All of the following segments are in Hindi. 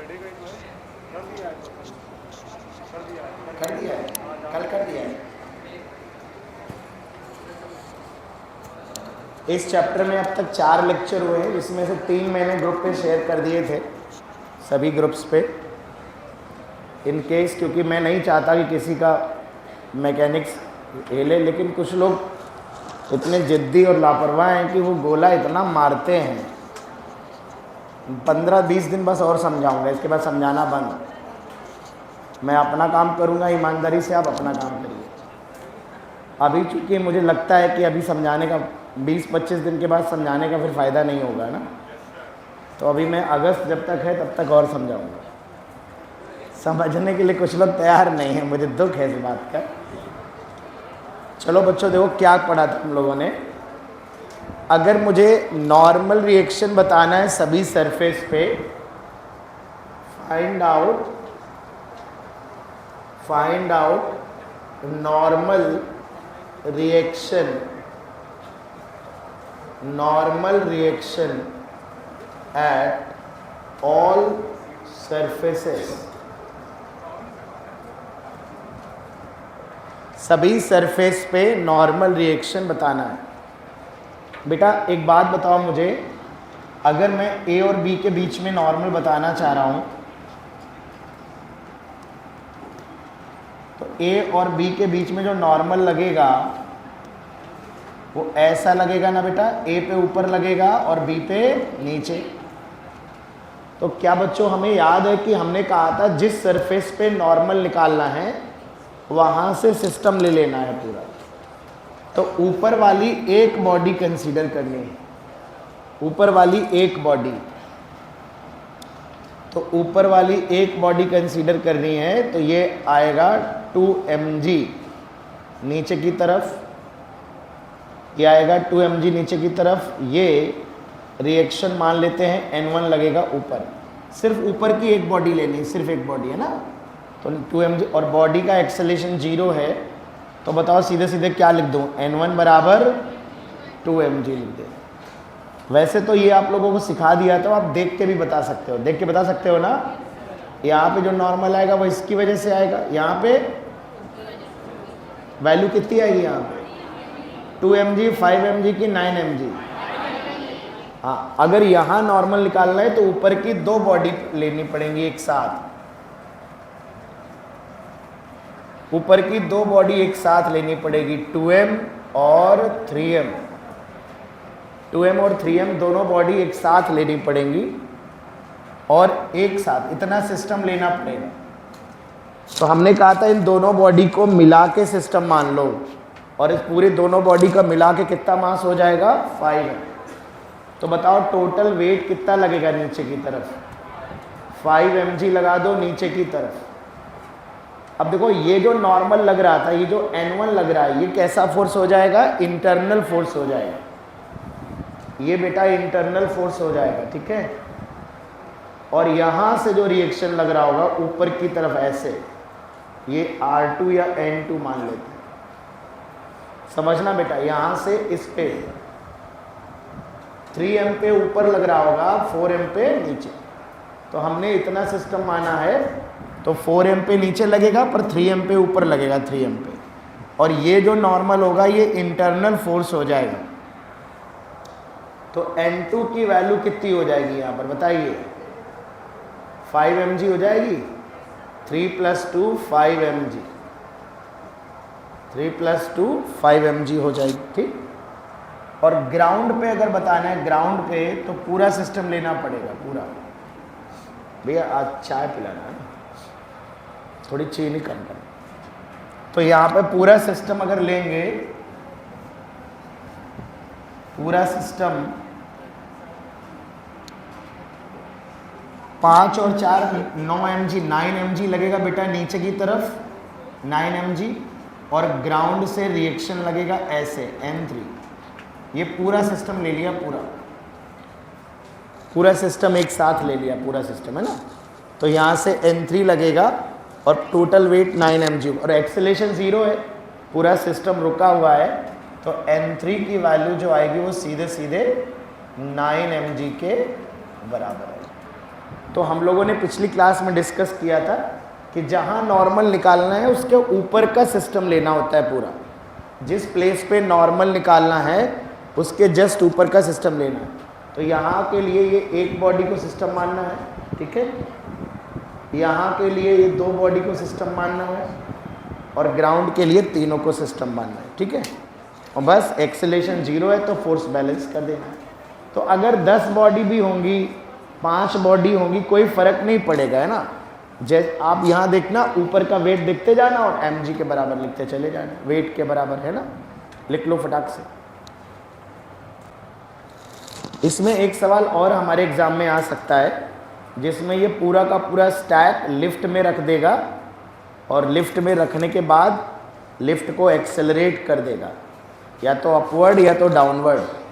कर दिया है, कल कर दिया है। इस चैप्टर में अब तक 4 लेक्चर हुए हैं, जिसमें से 3 मैंने ग्रुप पे शेयर कर दिए थे, सभी ग्रुप्स पे, इन केस, क्योंकि मैं नहीं चाहता कि किसी का मैकेनिक्स हिले। लेकिन कुछ लोग इतने जिद्दी और लापरवाह हैं कि वो गोला इतना मारते हैं। 15-20 दिन बस और समझाऊंगा, इसके बाद समझाना बंद। मैं अपना काम करूंगा ईमानदारी से, आप अपना काम करिए। अभी चूँकि मुझे लगता है कि अभी समझाने का 20-25 दिन के बाद समझाने का फिर फ़ायदा नहीं होगा ना, तो अभी मैं अगस्त जब तक है तब तक और समझाऊंगा। समझने के लिए कुछ लोग तैयार नहीं है, मुझे दुख है इस बात का। चलो बच्चों, देखो क्या पढ़ा था हम लोगों ने। अगर मुझे नॉर्मल रिएक्शन बताना है सभी सरफेस पे, find out normal reaction at all surfaces. सभी सरफेस पे नॉर्मल रिएक्शन बताना है। बेटा एक बात बताओ मुझे, अगर मैं ए और बी के बीच में नॉर्मल बताना चाह रहा हूं, तो ए और बी के बीच में जो नॉर्मल लगेगा वो ऐसा लगेगा ना बेटा, ए पे ऊपर लगेगा और बी पे नीचे। तो क्या बच्चों हमें याद है कि हमने कहा था जिस सरफेस पे नॉर्मल निकालना है वहां से सिस्टम ले लेना है पूरा। तो ऊपर वाली एक बॉडी कंसीडर करनी है, ऊपर वाली एक बॉडी। तो ऊपर वाली एक बॉडी कंसीडर करनी है, तो ये आएगा 2mg नीचे की तरफ, ये आएगा 2mg नीचे की तरफ। ये रिएक्शन मान लेते हैं n1 लगेगा ऊपर, सिर्फ ऊपर की एक बॉडी लेनी है, सिर्फ एक बॉडी है ना, तो 2mg, और बॉडी का एक्सेलेरेशन 0 है। तो बताओ सीधे सीधे क्या लिख दूं, n1 बराबर 2mg लिख दे। वैसे तो ये आप लोगों को सिखा दिया, तो आप देख के भी बता सकते हो, देख के बता सकते हो ना। यहाँ पे जो नॉर्मल आएगा वो इसकी वजह से आएगा, यहाँ पे वैल्यू कितनी आएगी, यहाँ पे 2mg, 5mg की 9mg। हाँ, अगर यहाँ नॉर्मल निकालना है तो ऊपर की 2 बॉडी लेनी पड़ेंगी एक साथ, ऊपर की 2 बॉडी एक साथ लेनी पड़ेगी, 2m और 3m। 2m और 3m दोनों बॉडी एक साथ लेनी पड़ेंगी और एक साथ इतना सिस्टम लेना पड़ेगा। तो हमने कहा था इन दोनों बॉडी को मिला के सिस्टम मान लो, और इस पूरे दोनों बॉडी का मिला के कितना मास हो जाएगा, 5 है। तो बताओ टोटल वेट कितना लगेगा नीचे की तरफ, 5mg लगा दो नीचे की तरफ। अब देखो ये जो नॉर्मल लग रहा था, ये जो n1 लग रहा है, ये कैसा फोर्स हो जाएगा, इंटरनल फोर्स हो जाएगा। ये बेटा इंटरनल फोर्स हो जाएगा, ठीक है। और यहां से जो रिएक्शन लग रहा होगा ऊपर की तरफ ऐसे, ये R2 या N2 मान लेते हैं। समझना बेटा, यहां से इस पे 3m पे ऊपर लग रहा होगा, 4m पे नीचे। तो हमने इतना सिस्टम माना है, तो 4m पे नीचे लगेगा पर 3m पे ऊपर लगेगा, 3m पे। और ये जो नॉर्मल होगा ये इंटरनल फोर्स हो जाएगा। तो N2 की वैल्यू कितनी हो जाएगी यहाँ पर बताइए, 5mg हो जाएगी। 3 + 2 5mg, 3 + 2 5mg हो जाएगी, ठीक। और ग्राउंड पे अगर बताना है, ग्राउंड पे तो पूरा सिस्टम लेना पड़ेगा पूरा। भैया आज चाय पिलाना है, थोड़ी चीनी कम कर। तो यहाँ पे पूरा सिस्टम अगर लेंगे, पूरा सिस्टम 5 और 4 9mg, 9mg लगेगा बेटा नीचे की तरफ, 9mg। और ग्राउंड से रिएक्शन लगेगा ऐसे N3। ये पूरा सिस्टम ले लिया, पूरा सिस्टम एक साथ ले लिया, पूरा सिस्टम है ना। तो यहाँ से N3 लगेगा और टोटल वेट 9mg, और एक्सेलेरेशन 0 है, पूरा सिस्टम रुका हुआ है। तो N3 की वैल्यू जो आएगी वो सीधे सीधे 9mg के बराबर है। तो हम लोगों ने पिछली क्लास में डिस्कस किया था कि जहाँ नॉर्मल निकालना है उसके ऊपर का सिस्टम लेना होता है पूरा। जिस प्लेस पे नॉर्मल निकालना है उसके जस्ट ऊपर का सिस्टम लेना है। तो यहाँ के लिए ये एक बॉडी को सिस्टम मानना है, ठीक है। यहाँ के लिए ये दो बॉडी को सिस्टम मानना है और ग्राउंड के लिए तीनों को सिस्टम मानना है, ठीक है। और बस एक्सेलेरेशन 0 है तो फोर्स बैलेंस कर देना है। तो अगर 10 बॉडी भी होंगी, 5 बॉडी होंगी, कोई फर्क नहीं पड़ेगा, है ना। जैसे आप यहाँ देखना, ऊपर का वेट देखते जाना और mg के बराबर लिखते चले जाना, वेट के बराबर, है ना। लिख लो फटाक से। इसमें एक सवाल और हमारे एग्जाम में आ सकता है जिसमें ये पूरा का पूरा स्टैक लिफ्ट में रख देगा और लिफ्ट में रखने के बाद लिफ्ट को एक्सेलरेट कर देगा, या तो अपवर्ड या तो डाउनवर्ड।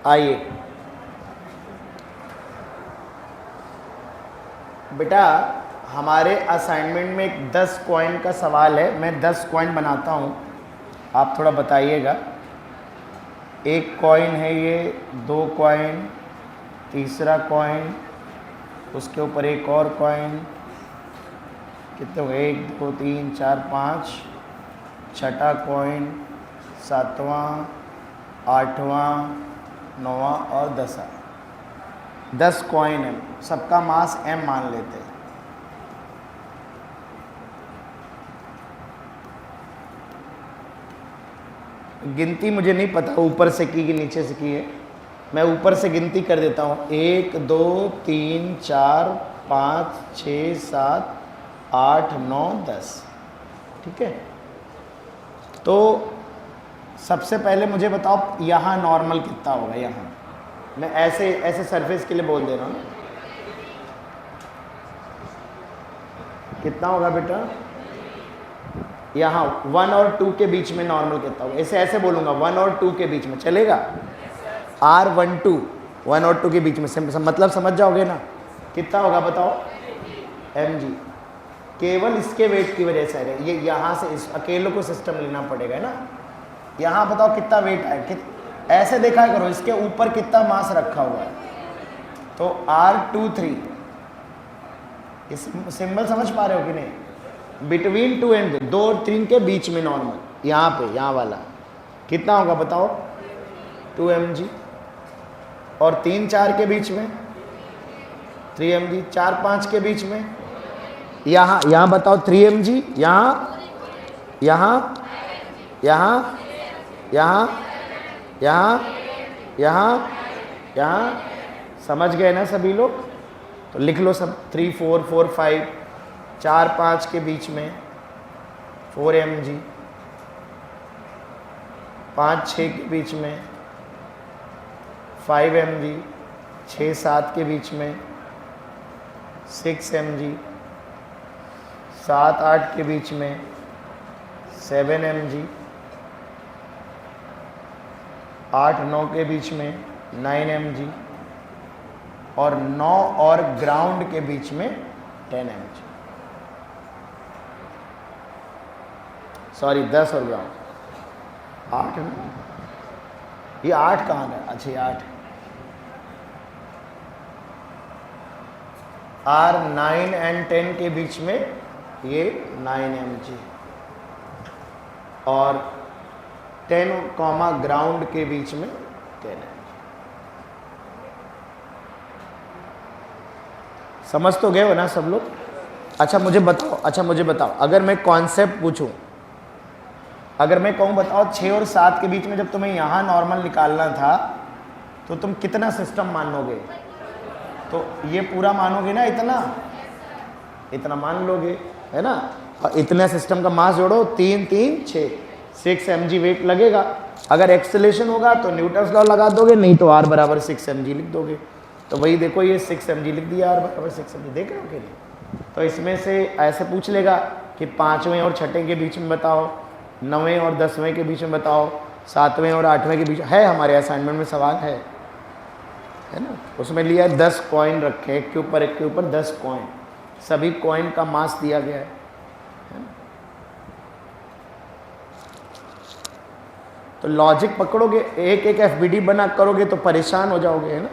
आइए बेटा, हमारे असाइनमेंट में एक 10 कॉइन का सवाल है। मैं 10 कॉइन बनाता हूँ, आप थोड़ा बताइएगा। एक कॉइन है ये, 2 कॉइन, तीसरा कॉइन, उसके ऊपर एक और कॉइन, कितने हुए, 1 2 3 4 5, छठा कॉइन, 7वां, 8वां, 9वां और 10वां। 10 कॉइन है, सबका मास m मान लेते हैं। गिनती मुझे नहीं पता ऊपर से की कि नीचे से की है, मैं ऊपर से गिनती कर देता हूँ। 1 2 3 4 5 6 7 8 9 10, ठीक है। तो सबसे पहले मुझे बताओ यहाँ नॉर्मल कितना होगा। यहाँ मैं ऐसे सरफेस के लिए बोल दे रहा हूँ, कितना होगा बेटा। यहाँ 1 और 2 के बीच में नॉर्मल कितना होगा, ऐसे बोलूँगा 1 और 2 के बीच में, चलेगा। R12 1 और 2 के बीच में, मतलब समझ जाओगे ना। कितना होगा बताओ, mg। केवल इसके वेट की वजह से है ये, यहाँ से इस अकेले को सिस्टम लेना पड़ेगा, है ना। यहाँ बताओ कितना वेट है, ऐसे देखा करो इसके ऊपर कितना मास रखा हुआ है। तो R23, इस सिंबल समझ पा रहे हो कि नहीं, बिटवीन 2 एंड 2 और 3 के बीच में नॉर्मल, यहाँ पे, यहाँ वाला कितना होगा बताओ, 2 mg। और 3 4 के बीच में 3 mg, 4 5 के बीच में, यहाँ बताओ 3 mg, यहाँ यहाँ यहाँ यहाँ यहाँ यहाँ यहाँ, समझ गए ना सभी लोग। तो लिख लो सब, 3 4 4 5, 4 5 के बीच में 4 mg, 5 6 के बीच में 5 mg, 6 7 के बीच में 6 mg, 7-8 के बीच में 7 mg, 8-9 के बीच में 9 mg और 9 और ग्राउंड के बीच में 10 mg। सॉरी 10 और ग्राउंड 8 है। ये 8 कहाँ है? अच्छा ये 8 R 9 and 10 के बीच में ये 9 mg और 10, ग्राउंड के बीच में 10 mg। समझ तो गए हो ना सब लोग? अच्छा मुझे बताओ अगर मैं कॉन्सेप्ट पूछूं, अगर मैं कहूं बताओ 6 और 7 के बीच में जब तुम्हें यहाँ नॉर्मल निकालना था तो तुम कितना सिस्टम मानोगे? तो ये पूरा मानोगे ना, इतना मान लोगे, है ना? और इतने सिस्टम का मास जोड़ो, 3 3 6 mg वेट लगेगा। अगर एक्सेलेरेशन होगा तो न्यूटन्स लॉ लगा दोगे, नहीं तो R बराबर 6 mg लिख दोगे। तो वही देखो ये 6 mg लिख दिया, R बराबर 6 mg, देख रहे हो कि नहीं? तो इसमें से ऐसे पूछ लेगा कि 5वें और 6ठे के बीच में बताओ, 9वें और 10वें के बीच में बताओ, 7वें और 8वें के बीच है। हमारे असाइनमेंट में सवाल है ना? उसमें लिया है 10 कॉइन रखे, एक के ऊपर 10 कॉइन, सभी कॉइन का मास दिया गया है ना? तो लॉजिक पकड़ोगे, एक एक एफबीडी बना करोगे तो परेशान हो जाओगे, है ना?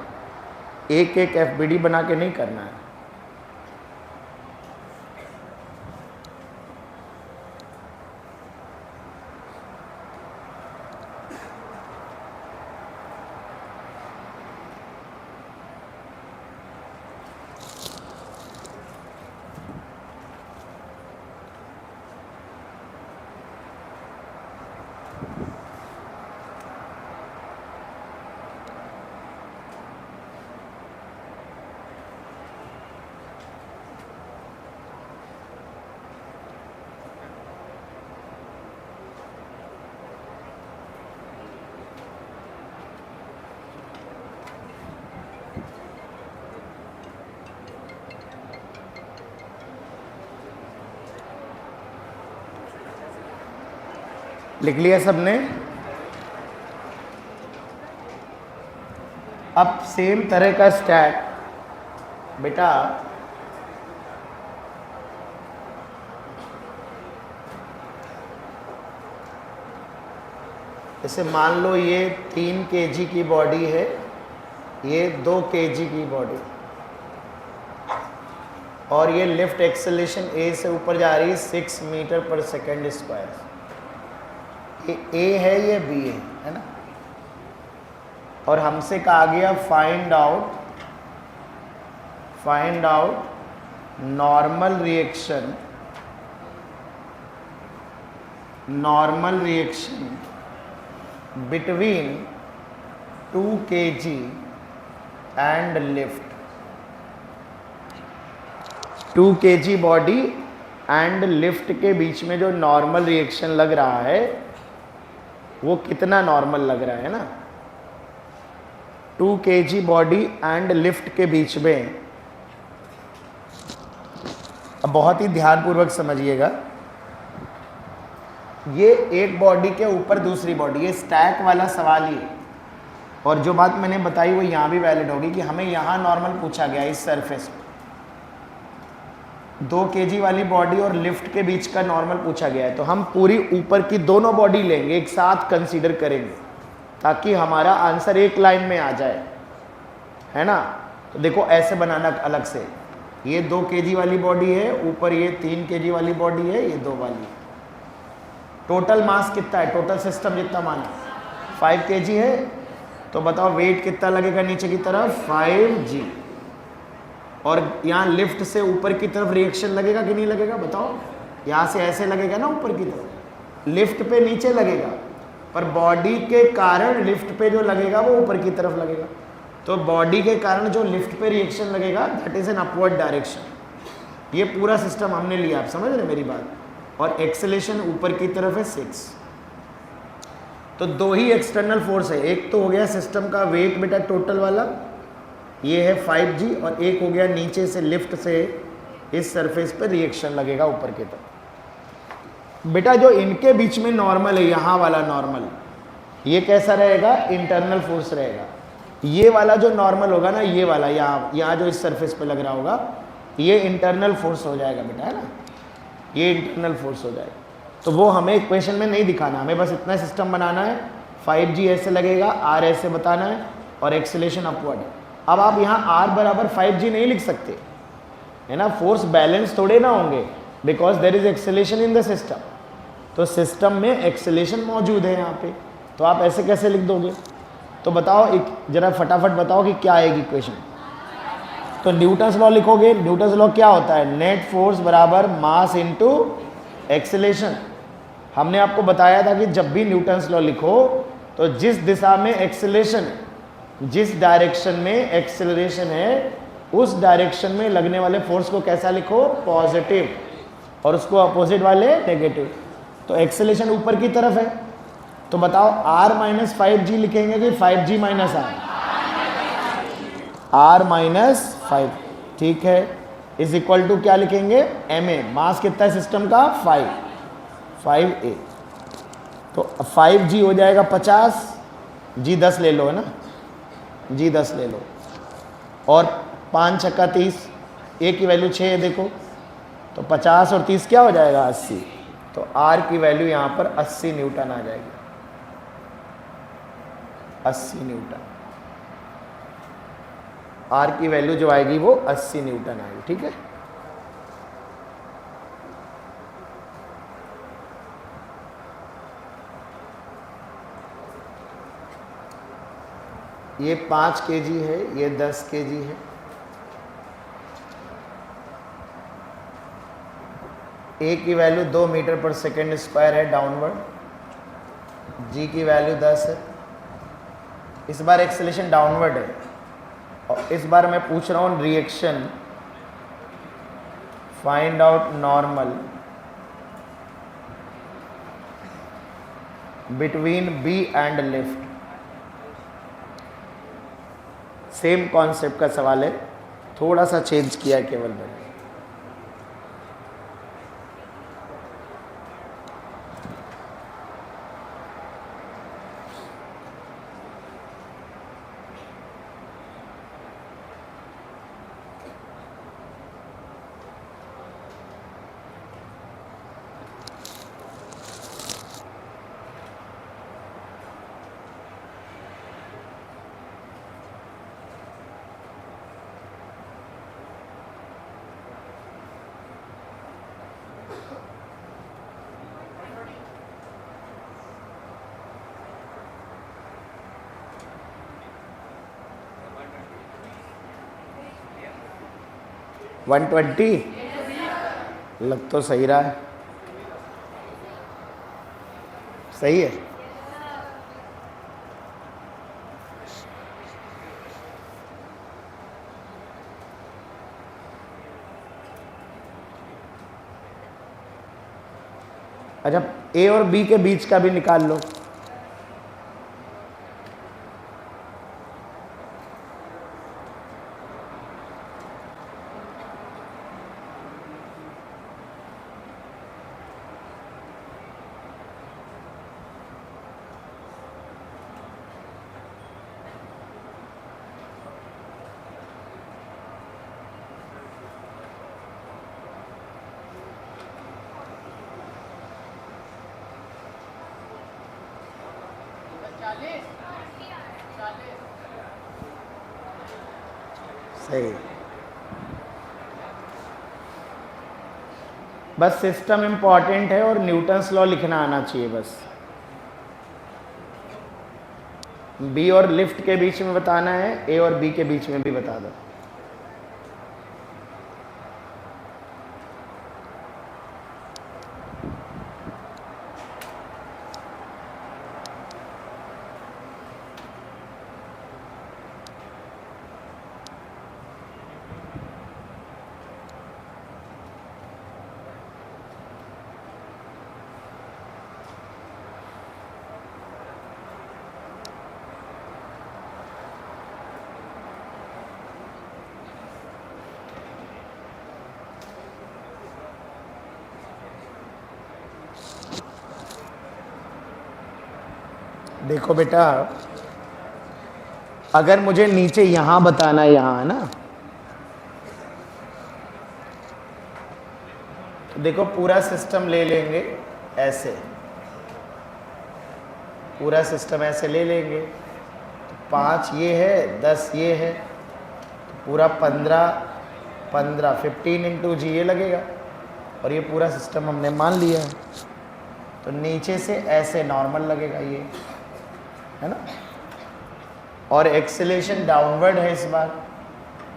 एक एक एफबीडी बना के नहीं करना है। लिख लिया सबने? अब सेम तरह का स्टैक बेटा, जैसे मान लो ये 3 kg की बॉडी है, ये 2 kg की बॉडी, और ये लिफ्ट एक्सेलेरेशन A से ऊपर जा रही है 6 मीटर पर सेकेंड स्क्वायर। ये A है, ये B है ना? और हमसे कहा गया find out normal reaction between 2 kg and lift. 2 kg body and lift के बीच में जो नॉर्मल रिएक्शन लग रहा है वो कितना नॉर्मल लग रहा है ना? 2 kg बॉडी एंड लिफ्ट के बीच में, अब बहुत ही ध्यानपूर्वक समझिएगा, ये एक बॉडी के ऊपर दूसरी बॉडी, ये स्टैक वाला सवाल ही है। और जो बात मैंने बताई वो यहाँ भी वैलिड होगी कि हमें यहाँ नॉर्मल पूछा गया इस सरफेस पे, 2 kg वाली बॉडी और लिफ्ट के बीच का नॉर्मल पूछा गया है। तो हम पूरी ऊपर की दोनों बॉडी लेंगे, एक साथ कंसीडर करेंगे ताकि हमारा आंसर एक लाइन में आ जाए, है ना? तो देखो ऐसे बनाना अलग से, ये 2 kg वाली बॉडी है, ऊपर ये 3 kg वाली बॉडी है, ये 2 वाली है। टोटल मास कितना है? टोटल सिस्टम जितना माना 5 kg है, तो बताओ वेट कितना लगेगा नीचे की तरफ? 5g। और यहाँ लिफ्ट से ऊपर की तरफ रिएक्शन लगेगा कि नहीं लगेगा? बताओ, यहाँ से ऐसे लगेगा ना ऊपर की तरफ, लिफ्ट पे नीचे लगेगा, पर बॉडी के कारण लिफ्ट पे जो लगेगा वो ऊपर की तरफ लगेगा। तो बॉडी के कारण जो लिफ्ट पे रिएक्शन लगेगा that is an upward direction. ये पूरा सिस्टम हमने लिया, आप समझ रहे मेरी बात? और एक्सेलेरेशन ऊपर की तरफ है 6। तो 2 ही एक्सटर्नल फोर्स है, एक तो हो गया सिस्टम का वेट बेटा टोटल वाला, ये है 5G और एक हो गया नीचे से लिफ्ट से इस सरफेस पर रिएक्शन लगेगा ऊपर की तरफ। बेटा जो इनके बीच में नॉर्मल है, यहाँ वाला नॉर्मल, ये कैसा रहेगा? इंटरनल फोर्स रहेगा। ये वाला जो नॉर्मल होगा ना, ये वाला यहाँ जो इस सरफेस पे लग रहा होगा, ये इंटरनल फोर्स हो जाएगा बेटा, है ना, ये इंटरनल फोर्स हो जाएगा। तो वो हमें इक्वेशन में नहीं दिखाना, हमें बस इतना सिस्टम बनाना है, 5G ऐसे लगेगा, R ऐसे बताना है और एक्सेलेरेशन अपवर्ड है। अब आप यहाँ R बराबर 5G नहीं लिख सकते, है ना, फोर्स बैलेंस थोड़े ना होंगे, because there is acceleration in the system. तो सिस्टम में एक्सेलेरेशन मौजूद है यहाँ पे, तो आप ऐसे कैसे लिख दोगे? तो बताओ, एक जरा फटाफट बताओ कि क्या आएगी इक्वेशन। तो न्यूटन्स लॉ लिखोगे। न्यूटन्स लॉ क्या होता है? नेट फोर्स बराबर मास इनटू एक्सेलेरेशन। हमने आपको बताया था कि जब भी न्यूटन्स लॉ लिखो तो जिस दिशा में एक्सेलेरेशन है, जिस डायरेक्शन में एक्सेलरेशन है, उस डायरेक्शन में लगने वाले फोर्स को कैसा लिखो? पॉजिटिव, और उसको अपोजिट वाले नेगेटिव। तो एक्सेलरेशन ऊपर की तरफ है, तो बताओ R माइनस 5G लिखेंगे कि 5G माइनस R माइनस 5, ठीक है, इज इक्वल टू क्या लिखेंगे? ma। मास कितना है सिस्टम का? 5a। तो 5G हो जाएगा 50, G 10 ले लो, है ना, G 10 ले लो, और 5 छक्का 30, a की वैल्यू 6 है देखो, तो 50 और 30 क्या हो जाएगा? 80। तो R की वैल्यू यहाँ पर 80 न्यूटन आ जाएगी, 80 न्यूटन। R की वैल्यू जो आएगी वो 80 न्यूटन आएगी, ठीक है। ये 5 kg है, ये 10 kg है। A की वैल्यू 2 मीटर पर सेकेंड स्क्वायर है डाउनवर्ड। G की वैल्यू 10 है। इस बार एक्सेलरेशन डाउनवर्ड है, और इस बार मैं पूछ रहा हूँ reaction, find out normal between B and lift. Same concept का सवाल है, थोड़ा सा चेंज किया है केवल मैंने। वन 120 लग तो सही रहा है, सही है। अच्छा, A और B के बीच का भी निकाल लो। सही, बस सिस्टम इंपॉर्टेंट है और न्यूटन्स लॉ लिखना आना चाहिए बस। B और लिफ्ट के बीच में बताना है, A और B के बीच में भी बता दो। देखो बेटा, अगर मुझे नीचे यहां बताना है, यहां है ना, तो देखो पूरा सिस्टम ले लेंगे ऐसे, पूरा सिस्टम ऐसे ले लेंगे, 5 ये है, 10 ये है, तो पूरा 15 15 इंटू जी ये लगेगा, और ये पूरा सिस्टम हमने मान लिया है। तो नीचे से ऐसे नॉर्मल लगेगा ये, है ना, और एक्सेलेरेशन डाउनवर्ड है इस बार,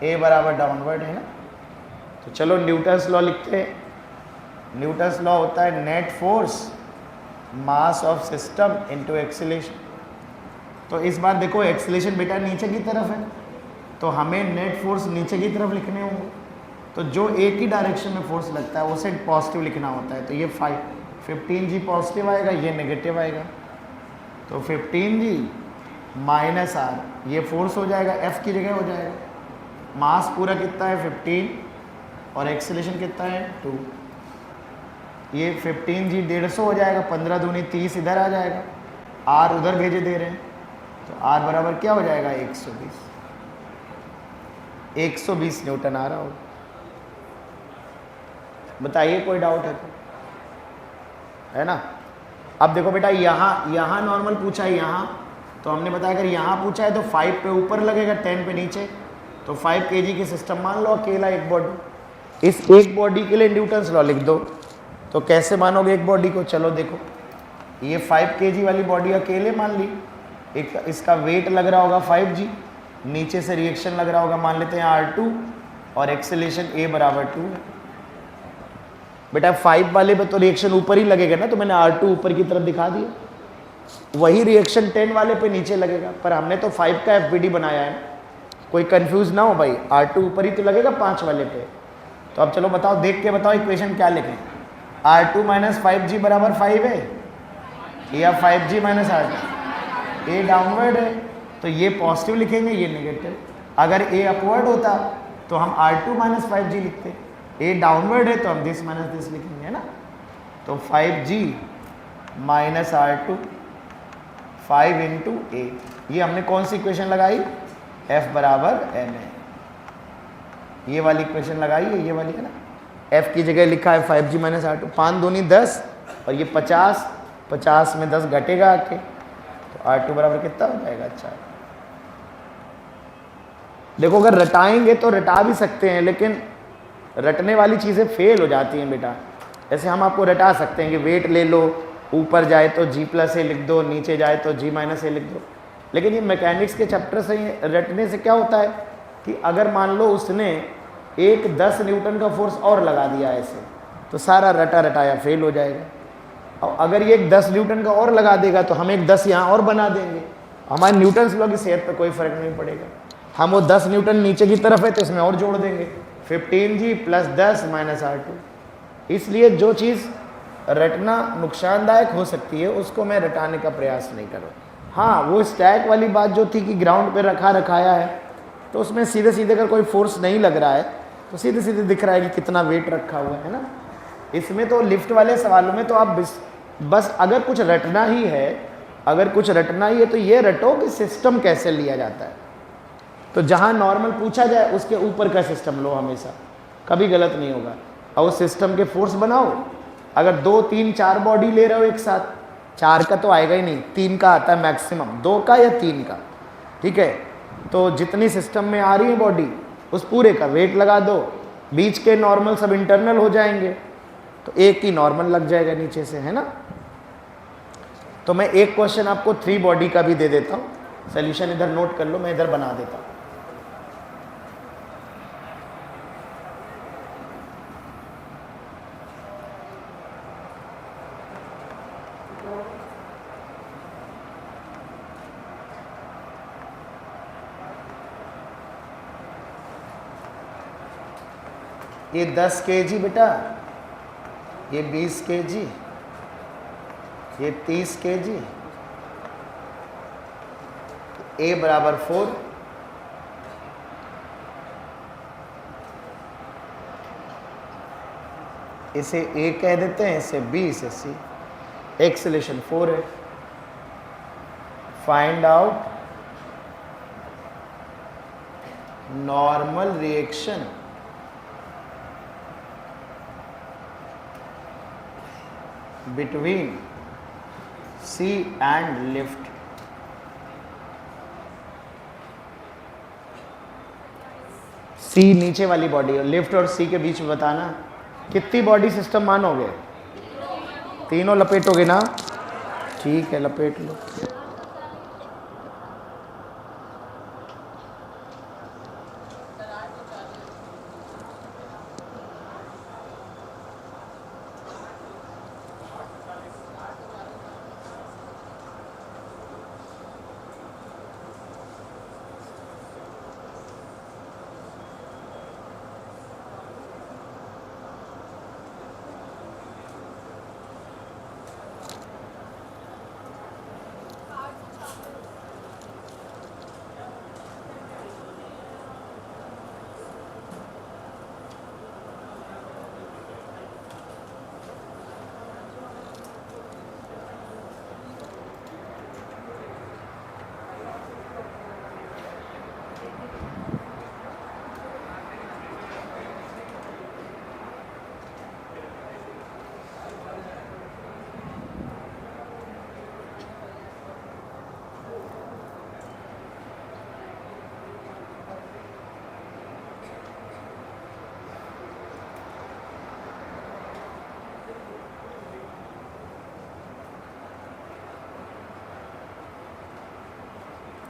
ए बराबर डाउनवर्ड है ना। तो चलो न्यूटन्स लॉ लिखते हैं। न्यूटन्स लॉ होता है net force mass of system into acceleration. तो इस बार देखो एक्सेलेरेशन बेटा नीचे की तरफ है, तो हमें नेट फोर्स नीचे की तरफ लिखने होंगे। तो जो एक ही डायरेक्शन में फोर्स लगता है उसे पॉजिटिव लिखना होता है। तो ये 15 जी पॉजिटिव आएगा, ये नेगेटिव आएगा। तो 15 जी माइनस आर, ये फोर्स हो जाएगा, एफ की जगह हो जाएगा। मास पूरा कितना है 15, और एक्सेलेरेशन कितना है 2। ये 15 जी 150 हो जाएगा, 15 दूनी 30 इधर आ जाएगा, आर उधर भेजे दे रहे हैं, तो आर बराबर क्या हो जाएगा 120 न्यूटन आ रहा होगा। बताइए कोई डाउट है तो, है ना। अब देखो बेटा यहाँ नॉर्मल पूछा है यहाँ, तो हमने बताया अगर यहाँ पूछा है तो 5 पे ऊपर लगेगा, 10 पे नीचे। तो 5 kg की सिस्टम मान लो, अकेला एक बॉडी। इस एक बॉडी के लिए न्यूटन्स लॉ लिख दो। तो कैसे मानोगे एक बॉडी को, चलो देखो, ये 5 kg वाली बॉडी अकेले मान ली, एक इसका वेट लग रहा होगा 5g, नीचे से रिएक्शन लग रहा होगा, मान लेते हैं R2, और एक्सेलेरेशन A बराबर 2 है। बेटा 5 वाले पे तो रिएक्शन ऊपर ही लगेगा ना, तो मैंने R2 ऊपर की तरफ दिखा दिया। वही रिएक्शन 10 वाले पे नीचे लगेगा, पर हमने तो 5 का FBD बनाया है, कोई कंफ्यूज ना हो भाई, R2 ऊपर ही तो लगेगा 5 वाले पे। तो अब चलो बताओ, देख के बताओ इक्वेशन क्या लिखें। R2 माइनस 5g बराबर 5 है, या 5g माइनस R2? ए डाउनवर्ड है, तो ये पॉजिटिव लिखेंगे, ये नेगेटिव। अगर ए अपवर्ड होता तो हम R2 माइनस 5g लिखते, ए डाउनवर्ड है तो हम दिस माइनस दिस लिखेंगे, है ना। तो 5g माइनस R2, 5 इंटू ए, ये हमने कौन सी इक्वेशन लगाई, F बराबर m है, ये वाली इक्वेशन लगाई है, ये वाली है ना। F की जगह लिखा है 5g माइनस R2, 5 दूनी 10, और ये 50, 50 में 10 घटेगा आके, तो R2 बराबर कितना हो जाएगा 4। देखो अगर रटाएंगे तो रटा भी सकते हैं, लेकिन रटने वाली चीज़ें फेल हो जाती हैं बेटा। ऐसे हम आपको रटा सकते हैं कि वेट ले लो, ऊपर जाए तो g प्लस ए लिख दो, नीचे जाए तो g माइनस ए लिख दो, लेकिन ये मैकेनिक्स के चैप्टर से रटने से क्या होता है कि अगर मान लो उसने एक 10 न्यूटन का फोर्स और लगा दिया ऐसे, तो सारा रटा रटाया फेल हो जाएगा। और अगर ये एक 10 न्यूटन का और लगा देगा तो हम एक 10 यहाँ और बना देंगे, हमारे न्यूटन्स लॉ की सेहत पर कोई फर्क नहीं पड़ेगा। हम वो 10 न्यूटन नीचे की तरफ है तो इसमें और जोड़ देंगे, 15g प्लस 10 माइनस R2। इसलिए जो चीज़ रटना नुकसानदायक हो सकती है उसको मैं रटाने का प्रयास नहीं करूँ। हाँ, वो स्टैक वाली बात जो थी कि ग्राउंड पे रखाया है, तो उसमें सीधे सीधे अगर कोई फोर्स नहीं लग रहा है तो सीधे सीधे दिख रहा है कि कितना वेट रखा हुआ है ना। इसमें तो लिफ्ट वाले सवालों में तो आप बस अगर कुछ रटना ही है, तो ये रटो कि सिस्टम कैसे लिया जाता है। तो जहाँ नॉर्मल पूछा जाए उसके ऊपर का सिस्टम लो, हमेशा कभी गलत नहीं होगा। और उस सिस्टम के फोर्स बनाओ। अगर 2 3 4 बॉडी ले रहे हो एक साथ, 4 का तो आएगा ही नहीं, 3 का आता है मैक्सिमम, 2 का या 3 का, ठीक है। तो जितनी सिस्टम में आ रही है बॉडी उस पूरे का वेट लगा दो, बीच के नॉर्मल सब इंटरनल हो जाएंगे, तो एक ही नॉर्मल लग जाएगा नीचे से, है ना। तो मैं एक क्वेश्चन आपको 3 बॉडी का भी दे देता हूँ, सोल्यूशन इधर नोट कर लो, मैं इधर बना देता हूँ। ये 10 kg बेटा, ये 20 kg, ये 30 kg, A बराबर 4, इसे A कह देते हैं, इसे B, इसे C। एक्सेलेरेशन 4 है, find out normal reaction between C and lift. C नीचे वाली बॉडी है, लिफ्ट और सी के बीच में बताना कितनी बॉडी सिस्टम मानोगे? तीनों लपेटोगे ना? ठीक है, लपेट लो।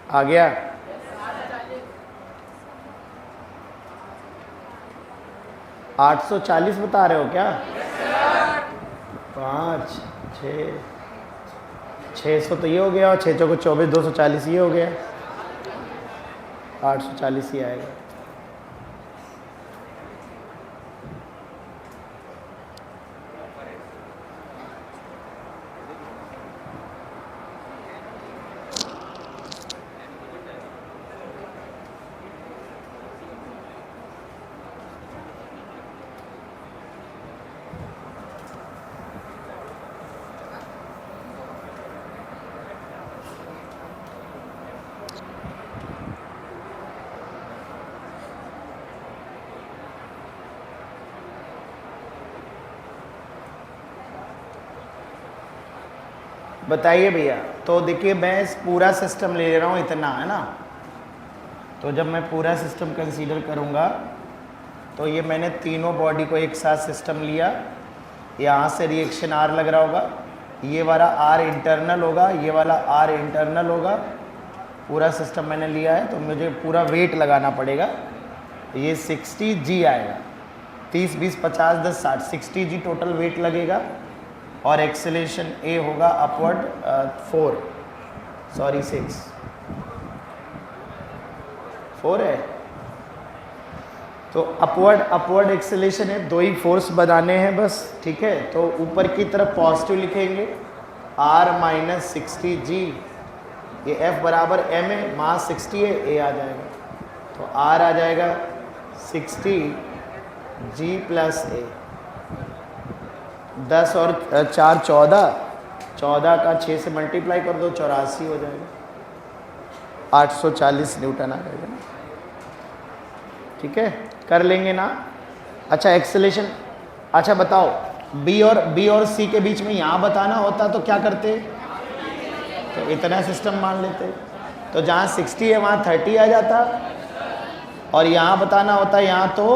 आ गया? आठ 840 बता रहे हो क्या? 5 6 600 तो ये हो गया, और 6 चौको 24, 240 ये हो गया, 840 ही आएगा। बताइए भैया। तो देखिए, मैं इस पूरा सिस्टम ले रहा हूँ, इतना है ना। तो जब मैं पूरा सिस्टम कंसीडर करूँगा तो ये मैंने तीनों बॉडी को एक साथ सिस्टम लिया। यहाँ से रिएक्शन आर लग रहा होगा, ये वाला आर इंटरनल होगा, ये वाला आर इंटरनल होगा। पूरा सिस्टम मैंने लिया है तो मुझे पूरा वेट लगाना पड़ेगा। ये 60 जी आएगा, 30 20 50 10 60 60 जी टोटल वेट लगेगा। और एक्सेलेरेशन ए होगा अपवर्ड 4 है। तो अपवर्ड एक्सेलेरेशन है, 2 ही फोर्स बनाने हैं बस, ठीक है। तो ऊपर की तरफ पॉजिटिव लिखेंगे, r माइनस 60 जी, ये F बराबर m है, मास 60 है, a आ जाएगा। तो r आ जाएगा 60 g प्लस a। 10 और 4 14, 14 का 6 से मल्टीप्लाई कर दो, 84 हो जाएगा, 840 न्यूटन आ जाएगा। ठीक है, कर लेंगे ना। अच्छा, एक्सेलेरेशन, अच्छा बताओ, बी और सी के बीच में यहाँ बताना होता तो क्या करते? तो इतना सिस्टम मान लेते। तो जहाँ 60 है वहाँ 30 आ जाता, और यहाँ बताना होता, यहाँ तो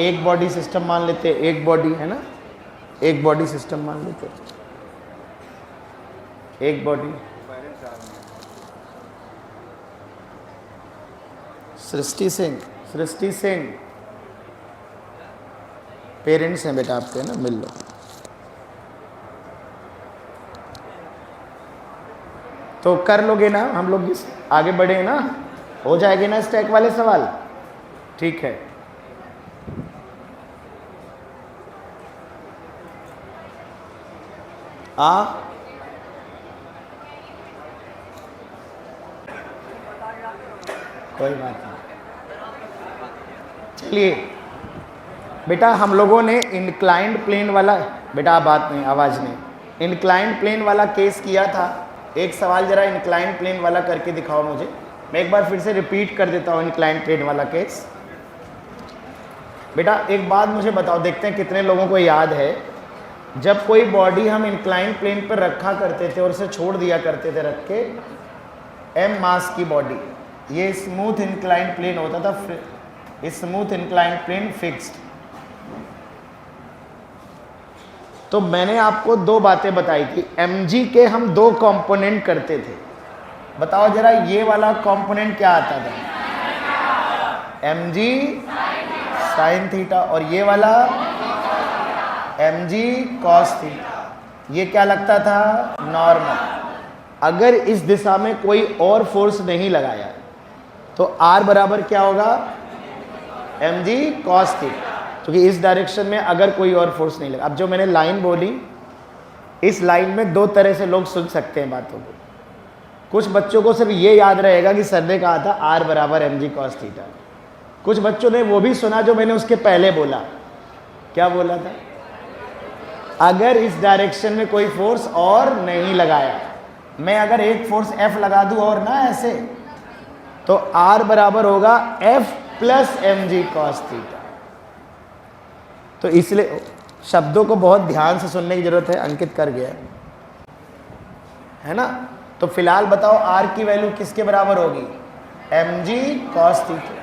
एक बॉडी सिस्टम मान लेते, एक बॉडी है ना, एक बॉडी सिस्टम मान लेते, एक बॉडी। सृष्टि सिंह पेरेंट्स हैं बेटा आपके, ना, मिल लो। तो कर लोगे ना, हम लोग आगे बढ़े ना, हो जाएंगे ना स्टैक वाले सवाल? ठीक है। कोई बात नहीं, चलिए बेटा। हम लोगों ने इंक्लाइंड प्लेन वाला, बेटा बात नहीं, आवाज़ नहीं, इंक्लाइंड प्लेन वाला केस किया था। एक सवाल जरा इंक्लाइन प्लेन वाला करके दिखाओ मुझे। मैं एक बार फिर से रिपीट कर देता हूँ इंक्लाइन प्लेन वाला केस। बेटा एक बात मुझे बताओ, देखते हैं कितने लोगों को याद है, जब कोई बॉडी हम इंक्लाइन प्लेन पर रखा करते थे और उसे छोड़ दिया करते थे रख के, एम मास की बॉडी, ये स्मूथ इंक्लाइन प्लेन होता था, स्मूथ इंक्लाइन प्लेन फिक्स्ड। तो मैंने आपको दो बातें बताई थी, mg के हम दो कंपोनेंट करते थे। बताओ जरा ये वाला कंपोनेंट क्या आता था? mg साइन थीटा, और ये वाला mg कॉस थीटा। ये क्या लगता था? नॉर्मल। अगर इस दिशा में कोई और फोर्स नहीं लगाया तो r बराबर क्या होगा? mg कॉस थीटा, क्योंकि इस डायरेक्शन में अगर कोई और फोर्स नहीं लगा। अब जो मैंने लाइन बोली, इस लाइन में दो तरह से लोग सुन सकते हैं बातों को। कुछ बच्चों को सिर्फ ये याद रहेगा कि सर ने कहा था r बराबर mg कॉस थीटा। कुछ बच्चों ने वो भी सुना जो मैंने उसके पहले बोला। क्या बोला था? अगर इस डायरेक्शन में कोई फोर्स और नहीं लगाया, मैं अगर एक फोर्स F लगा दूं और ना ऐसे, तो R बराबर होगा F plus mg cos theta. तो इसलिए शब्दों को बहुत ध्यान से सुनने की जरूरत है। अंकित कर गया है ना? तो फिलहाल बताओ R की वैल्यू किसके बराबर होगी? mg cos theta.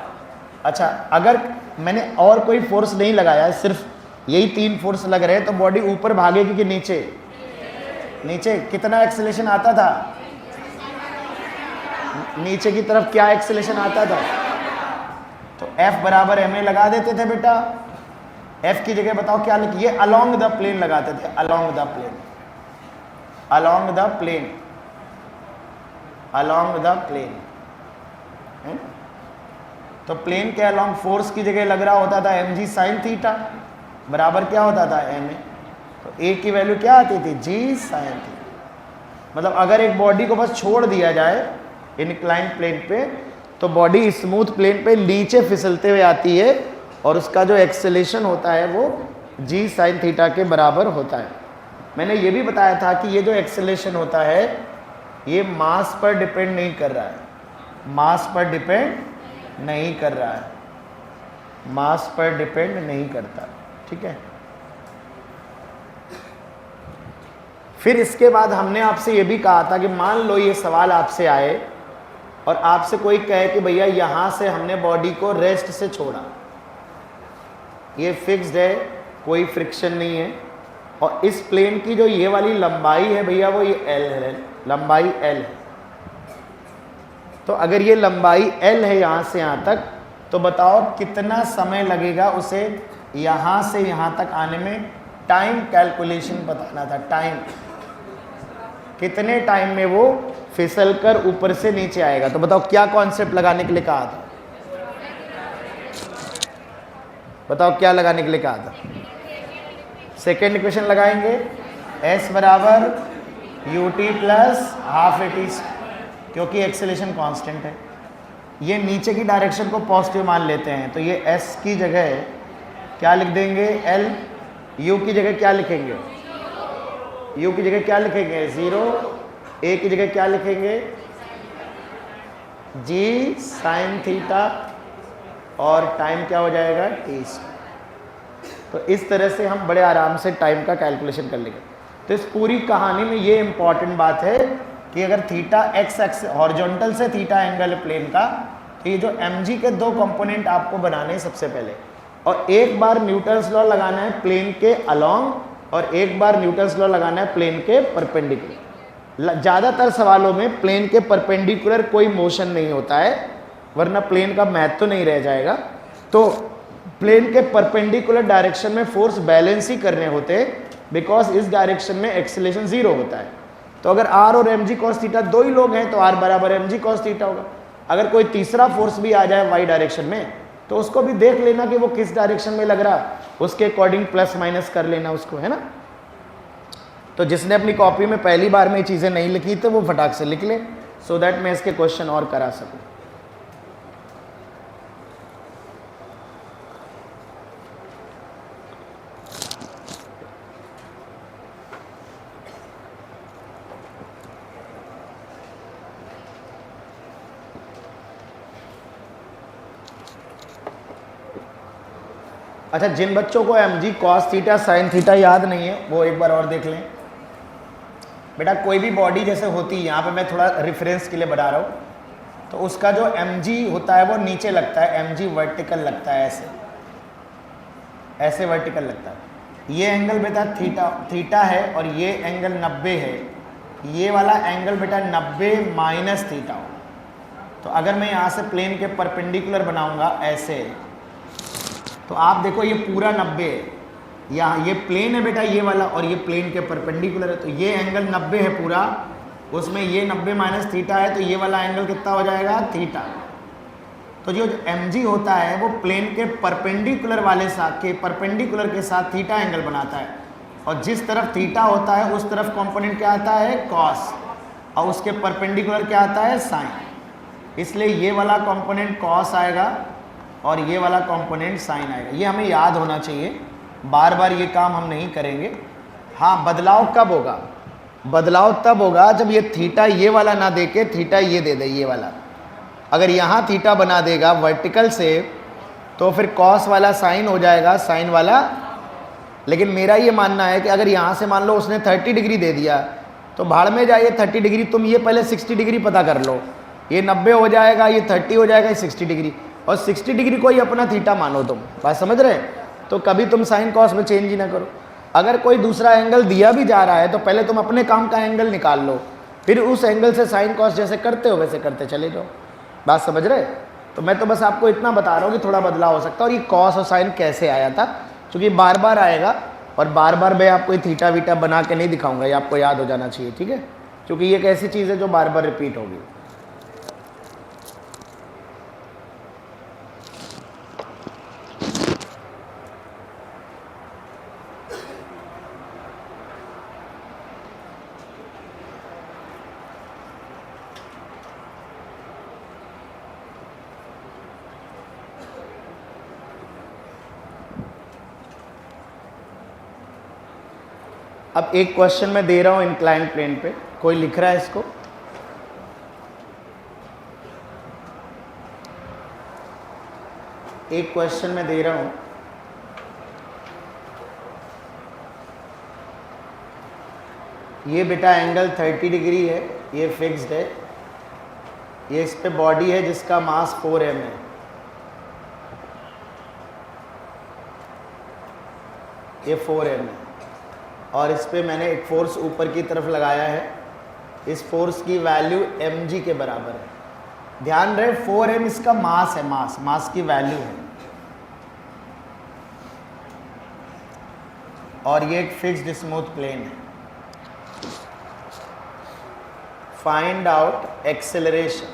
अच्छा, अगर मैंने और कोई फोर्स नहीं लगाया, सिर्फ यही तीन फोर्स लग रहे हैं, तो बॉडी ऊपर भागेगी कि नीचे? नीचे। कितना एक्सेलेरेशन आता था? नीचे की तरफ क्या एक्सेलेरेशन आता था? तो F बराबर ma लगा देते थे बेटा। F की जगह बताओ क्या लिखिए? अलोंग द प्लेन लगाते थे, along the plane, along the plane, along the plane. तो प्लेन के अलोंग फोर्स की जगह लग रहा होता था mg साइन थीटा, बराबर क्या होता था? ma। तो a की वैल्यू क्या आती थी? g sine theta. मतलब अगर एक बॉडी को बस छोड़ दिया जाए इंक्लाइन प्लेन पे, तो बॉडी स्मूथ प्लेन पे नीचे फिसलते हुए आती है, और उसका जो एक्सेलेरेशन होता है वो g साइन थीटा के बराबर होता है। मैंने ये भी बताया था कि ये जो एक्सेलेरेशन होता है ये मास पर डिपेंड नहीं कर रहा है, मास पर डिपेंड नहीं कर रहा है, मास पर डिपेंड नहीं करता। ठीक है। फिर इसके बाद हमने आपसे ये भी कहा था कि मान लो ये सवाल आपसे आए और आपसे कोई कहे कि भैया यहाँ से हमने बॉडी को रेस्ट से छोड़ा, ये फिक्स्ड है, कोई फ्रिक्शन नहीं है, और इस प्लेन की जो ये वाली लंबाई है भैया वो ये L है, लंबाई L है। तो अगर ये लंबाई L है यहाँ से यहाँ तक, तो बताओ कितना समय लगेगा उसे यहाँ से यहाँ तक आने में? टाइम कैलकुलेशन बताना था, टाइम, कितने टाइम में वो फिसल कर ऊपर से नीचे आएगा। तो बताओ क्या कॉन्सेप्ट लगाने के लिए कहा था? बताओ क्या लगाने के लिए कहा था? सेकेंड इक्वेशन लगाएंगे, s बराबर ut प्लस हाफ at, क्योंकि एक्सेलेरेशन कांस्टेंट है। ये नीचे की डायरेक्शन को पॉजिटिव मान लेते हैं, तो ये s की जगह क्या लिख देंगे? L। u की जगह क्या लिखेंगे? u की जगह क्या लिखेंगे? 0। a की जगह क्या लिखेंगे? g साइन थीटा, और टाइम क्या हो जाएगा? t। तो इस तरह से हम बड़े आराम से टाइम का कैलकुलेशन कर लेंगे। तो इस पूरी कहानी में ये इंपॉर्टेंट बात है कि अगर थीटा एक्स एक्स हॉरिजॉन्टल से थीटा एंगल है प्लेन का, तो ये जो mg के दो कंपोनेंट आपको बनाने हैं सबसे पहले, और एक बार न्यूटन्स लॉ लगाना है प्लेन के अलोंग, और एक बार न्यूटन्स लॉ लगाना है प्लेन के परपेंडिकुलर। ज़्यादातर सवालों में प्लेन के परपेंडिकुलर कोई मोशन नहीं होता है, वरना प्लेन का मैथ तो नहीं रह जाएगा। तो प्लेन के परपेंडिकुलर डायरेक्शन में फोर्स बैलेंस ही करने होते हैं, बिकॉज इस डायरेक्शन में एक्सेलेरेशन 0 होता है। तो अगर r और mg cos थीटा दो ही लोग हैं तो r बराबर mg cos थीटा होगा। अगर कोई तीसरा फोर्स भी आ जाए y डायरेक्शन में, तो उसको भी देख लेना कि वो किस डायरेक्शन में लग रहा, उसके अकॉर्डिंग प्लस माइनस कर लेना उसको, है ना। तो जिसने अपनी कॉपी में पहली बार में ये चीज़ें नहीं लिखी तो वो फटाक से लिख ले, सो दैट मैं इसके क्वेश्चन और करा सकूँ। अच्छा, जिन बच्चों को mg cos theta sin theta याद नहीं है वो एक बार और देख लें। बेटा कोई भी बॉडी जैसे होती है, यहाँ पे मैं थोड़ा रेफरेंस के लिए बता रहा हूँ, तो उसका जो mg होता है वो नीचे लगता है, mg वर्टिकल लगता है, ऐसे वर्टिकल लगता है। ये एंगल बेटा थीटा है और ये एंगल 90 है। ये वाला एंगल बेटा 90 माइनस थीटा हो। तो अगर मैं यहाँ से प्लेन के परपेंडिकुलर बनाऊंगा ऐसे, तो आप देखो ये पूरा 90 है, यहाँ ये प्लेन है बेटा ये वाला, और ये प्लेन के परपेंडिकुलर है, तो ये एंगल 90 है पूरा, उसमें ये 90 माइनस थीटा है, तो ये वाला एंगल कितना हो जाएगा, थीटा। तो जो mg होता है वो प्लेन के परपेंडिकुलर के साथ थीटा एंगल बनाता है, और जिस तरफ थीटा होता है उस तरफ कंपोनेंट क्या आता है, कॉस, और उसके परपेंडिकुलर क्या आता है, साइन। इसलिए ये वाला कंपोनेंट कॉस आएगा और ये वाला कंपोनेंट साइन आएगा। ये हमें याद होना चाहिए, बार बार ये काम हम नहीं करेंगे। हाँ, बदलाव कब होगा, बदलाव तब होगा जब ये थीटा ये वाला ना दे के थीटा ये दे दे, ये वाला। अगर यहाँ थीटा बना देगा वर्टिकल से तो फिर कॉस वाला साइन हो जाएगा, साइन वाला। लेकिन मेरा ये मानना है कि अगर यहाँ से मान लो उसने 30 डिग्री दे दिया तो भाड़ में जाइए 30 डिग्री, तुम ये पहले 60 डिग्री पता कर लो, ये 90 हो जाएगा, ये 30 हो जाएगा, ये 60 डिग्री, और 60 डिग्री को ही अपना थीटा मानो तुम, बात समझ रहे? तो कभी तुम साइन कॉस में चेंज ही ना करो। अगर कोई दूसरा एंगल दिया भी जा रहा है तो पहले तुम अपने काम का एंगल निकाल लो, फिर उस एंगल से साइन कॉस जैसे करते हो वैसे करते चले जाओ, बात समझ रहे? तो मैं तो बस आपको इतना बता रहा हूँ कि थोड़ा बदलाव हो सकता है। और ये कॉस और साइन कैसे आया था, क्योंकि बार बार आएगा, और बार बार मैं आपको थीटा वीटा बना के नहीं दिखाऊंगा, ये आपको याद हो जाना चाहिए, ठीक है? क्योंकि ये एक ऐसी चीज़ है जो बार बार रिपीट होगी। अब एक क्वेश्चन मैं दे रहा हूं इंक्लाइंड प्लेन पे, कोई लिख रहा है इसको? एक क्वेश्चन मैं दे रहा हूं, ये बेटा एंगल 30 डिग्री है, ये फिक्स्ड है, ये इस पे बॉडी है जिसका मास 4m है, ये 4m है, और इस पे मैंने एक फोर्स ऊपर की तरफ लगाया है, इस फोर्स की वैल्यू mg के बराबर है। ध्यान रहे 4m इसका मास है, मास की वैल्यू है, और ये एक फिक्स्ड स्मूथ प्लेन है। Find out acceleration.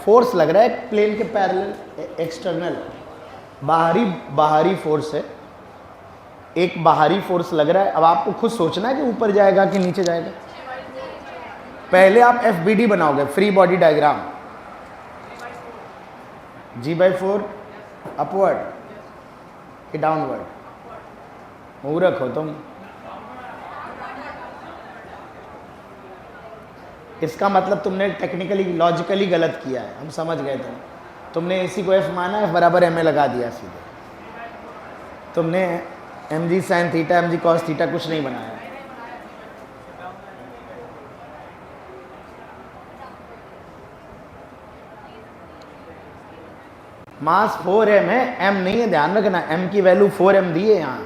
फोर्स लग रहा है प्लेन के पैरेलल, एक्सटर्नल, बाहरी फोर्स है, एक बाहरी फोर्स लग रहा है। अब आपको खुद सोचना है कि ऊपर जाएगा कि नीचे जाएगा। पहले आप FBD बनाओगे, free body diagram, G/4 upward कि डाउनवर्ड, मूर्ख हो तुम। इसका मतलब तुमने टेक्निकली लॉजिकली गलत किया है, हम समझ गए तुमने इसी को F माना, F बराबर ma लगा दिया सीधे, तुमने mg sin theta mg cos theta कुछ नहीं बनाया। मास 4m है, m नहीं है, ध्यान रखना, m की वैल्यू 4m दी है यहाँ।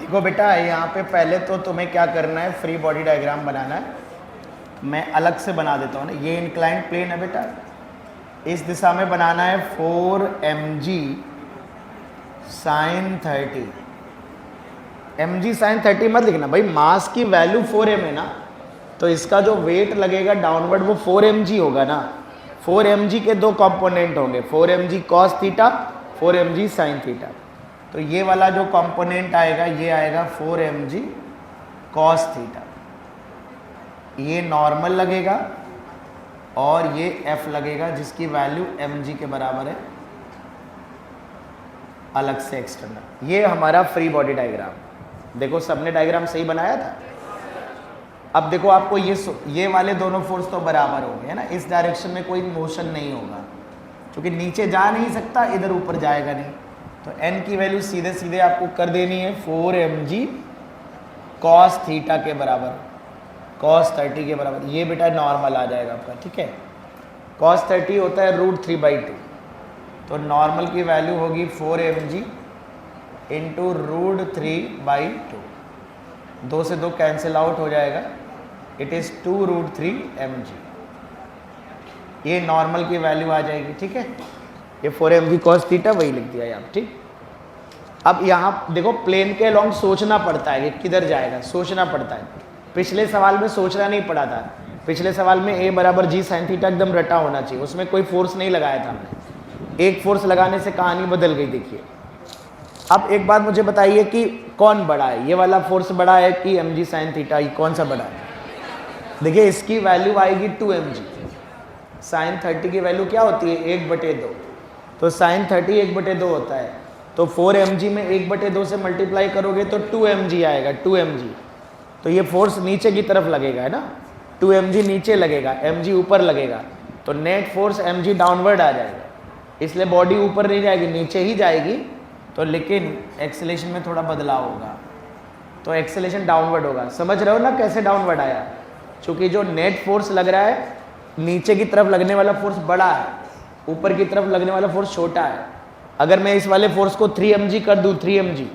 देखो बेटा, यहाँ पे पहले तो तुम्हें क्या करना है, फ्री बॉडी डायग्राम बनाना है। मैं अलग से बना देता हूँ ना, ये इंक्लाइंड प्लेन है बेटा, इस दिशा में बनाना है 4mg sin 30। mg sin 30 मत लिखना भाई, मास की वैल्यू 4m है ना, तो इसका जो वेट लगेगा डाउनवर्ड वो 4mg होगा ना। 4mg के दो कंपोनेंट होंगे, 4mg cos theta, 4mg sin theta. तो ये वाला जो कंपोनेंट आएगा ये आएगा 4mg cos थीटा, ये नॉर्मल लगेगा और ये f लगेगा जिसकी वैल्यू mg के बराबर है, अलग से एक्सटर्नल। ये हमारा फ्री बॉडी डायग्राम। देखो सबने डायग्राम सही बनाया था। अब देखो आपको ये वाले दोनों फोर्स तो बराबर हो गए है ना, इस डायरेक्शन में कोई मोशन नहीं होगा क्योंकि नीचे जा नहीं सकता, इधर ऊपर जाएगा नहीं। तो n की वैल्यू सीधे सीधे आपको कर देनी है 4mg cos थीटा के बराबर, cos 30 के बराबर। ये बेटा नॉर्मल आ जाएगा आपका, ठीक है। cos 30 होता है √3/2, तो नॉर्मल की वैल्यू होगी 4mg इंटू √3/2। 2 से 2 कैंसिल आउट हो जाएगा, इट इज़ 2√3mg। ये नॉर्मल की वैल्यू आ जाएगी, ठीक है। ये 4mg cos थीटा वही लिख दिया यहाँ, ठीक। अब यहाँ देखो प्लेन के अलोंग सोचना पड़ता है कि किधर जाएगा, सोचना पड़ता है। पिछले सवाल में सोचना नहीं पड़ा था, पिछले सवाल में a बराबर g sin थीटा एकदम रटा होना चाहिए, उसमें कोई फोर्स नहीं लगाया था हमने। एक फोर्स लगाने से कहानी बदल गई। देखिए अब एक बात मुझे बताइए कि कौन बड़ा है, ये वाला फोर्स बड़ा है कि mg sin थीटा, ये कौन सा बड़ा है? देखिए इसकी वैल्यू आएगी 2mg। sin 30 की वैल्यू क्या होती है, 1/2, तो sin 30 1/2 होता है। तो 4mg में 1/2 से मल्टीप्लाई करोगे तो 2mg आएगा, 2mg। तो ये फोर्स नीचे की तरफ लगेगा है ना, 2mg नीचे लगेगा, mg ऊपर लगेगा, तो नेट फोर्स mg डाउनवर्ड आ जाएगा। इसलिए बॉडी ऊपर नहीं जाएगी, नीचे ही जाएगी। तो लेकिन एक्सेलेरेशन में थोड़ा बदलाव होगा, तो एक्सेलेरेशन डाउनवर्ड होगा। समझ रहे हो ना कैसे डाउनवर्ड आया? क्योंकि जो नेट फोर्स लग रहा है, नीचे की तरफ लगने वाला फोर्स बड़ा है, ऊपर की तरफ लगने वाला फोर्स छोटा है। अगर मैं इस वाले फोर्स को 3mg कर दूं, 3mg,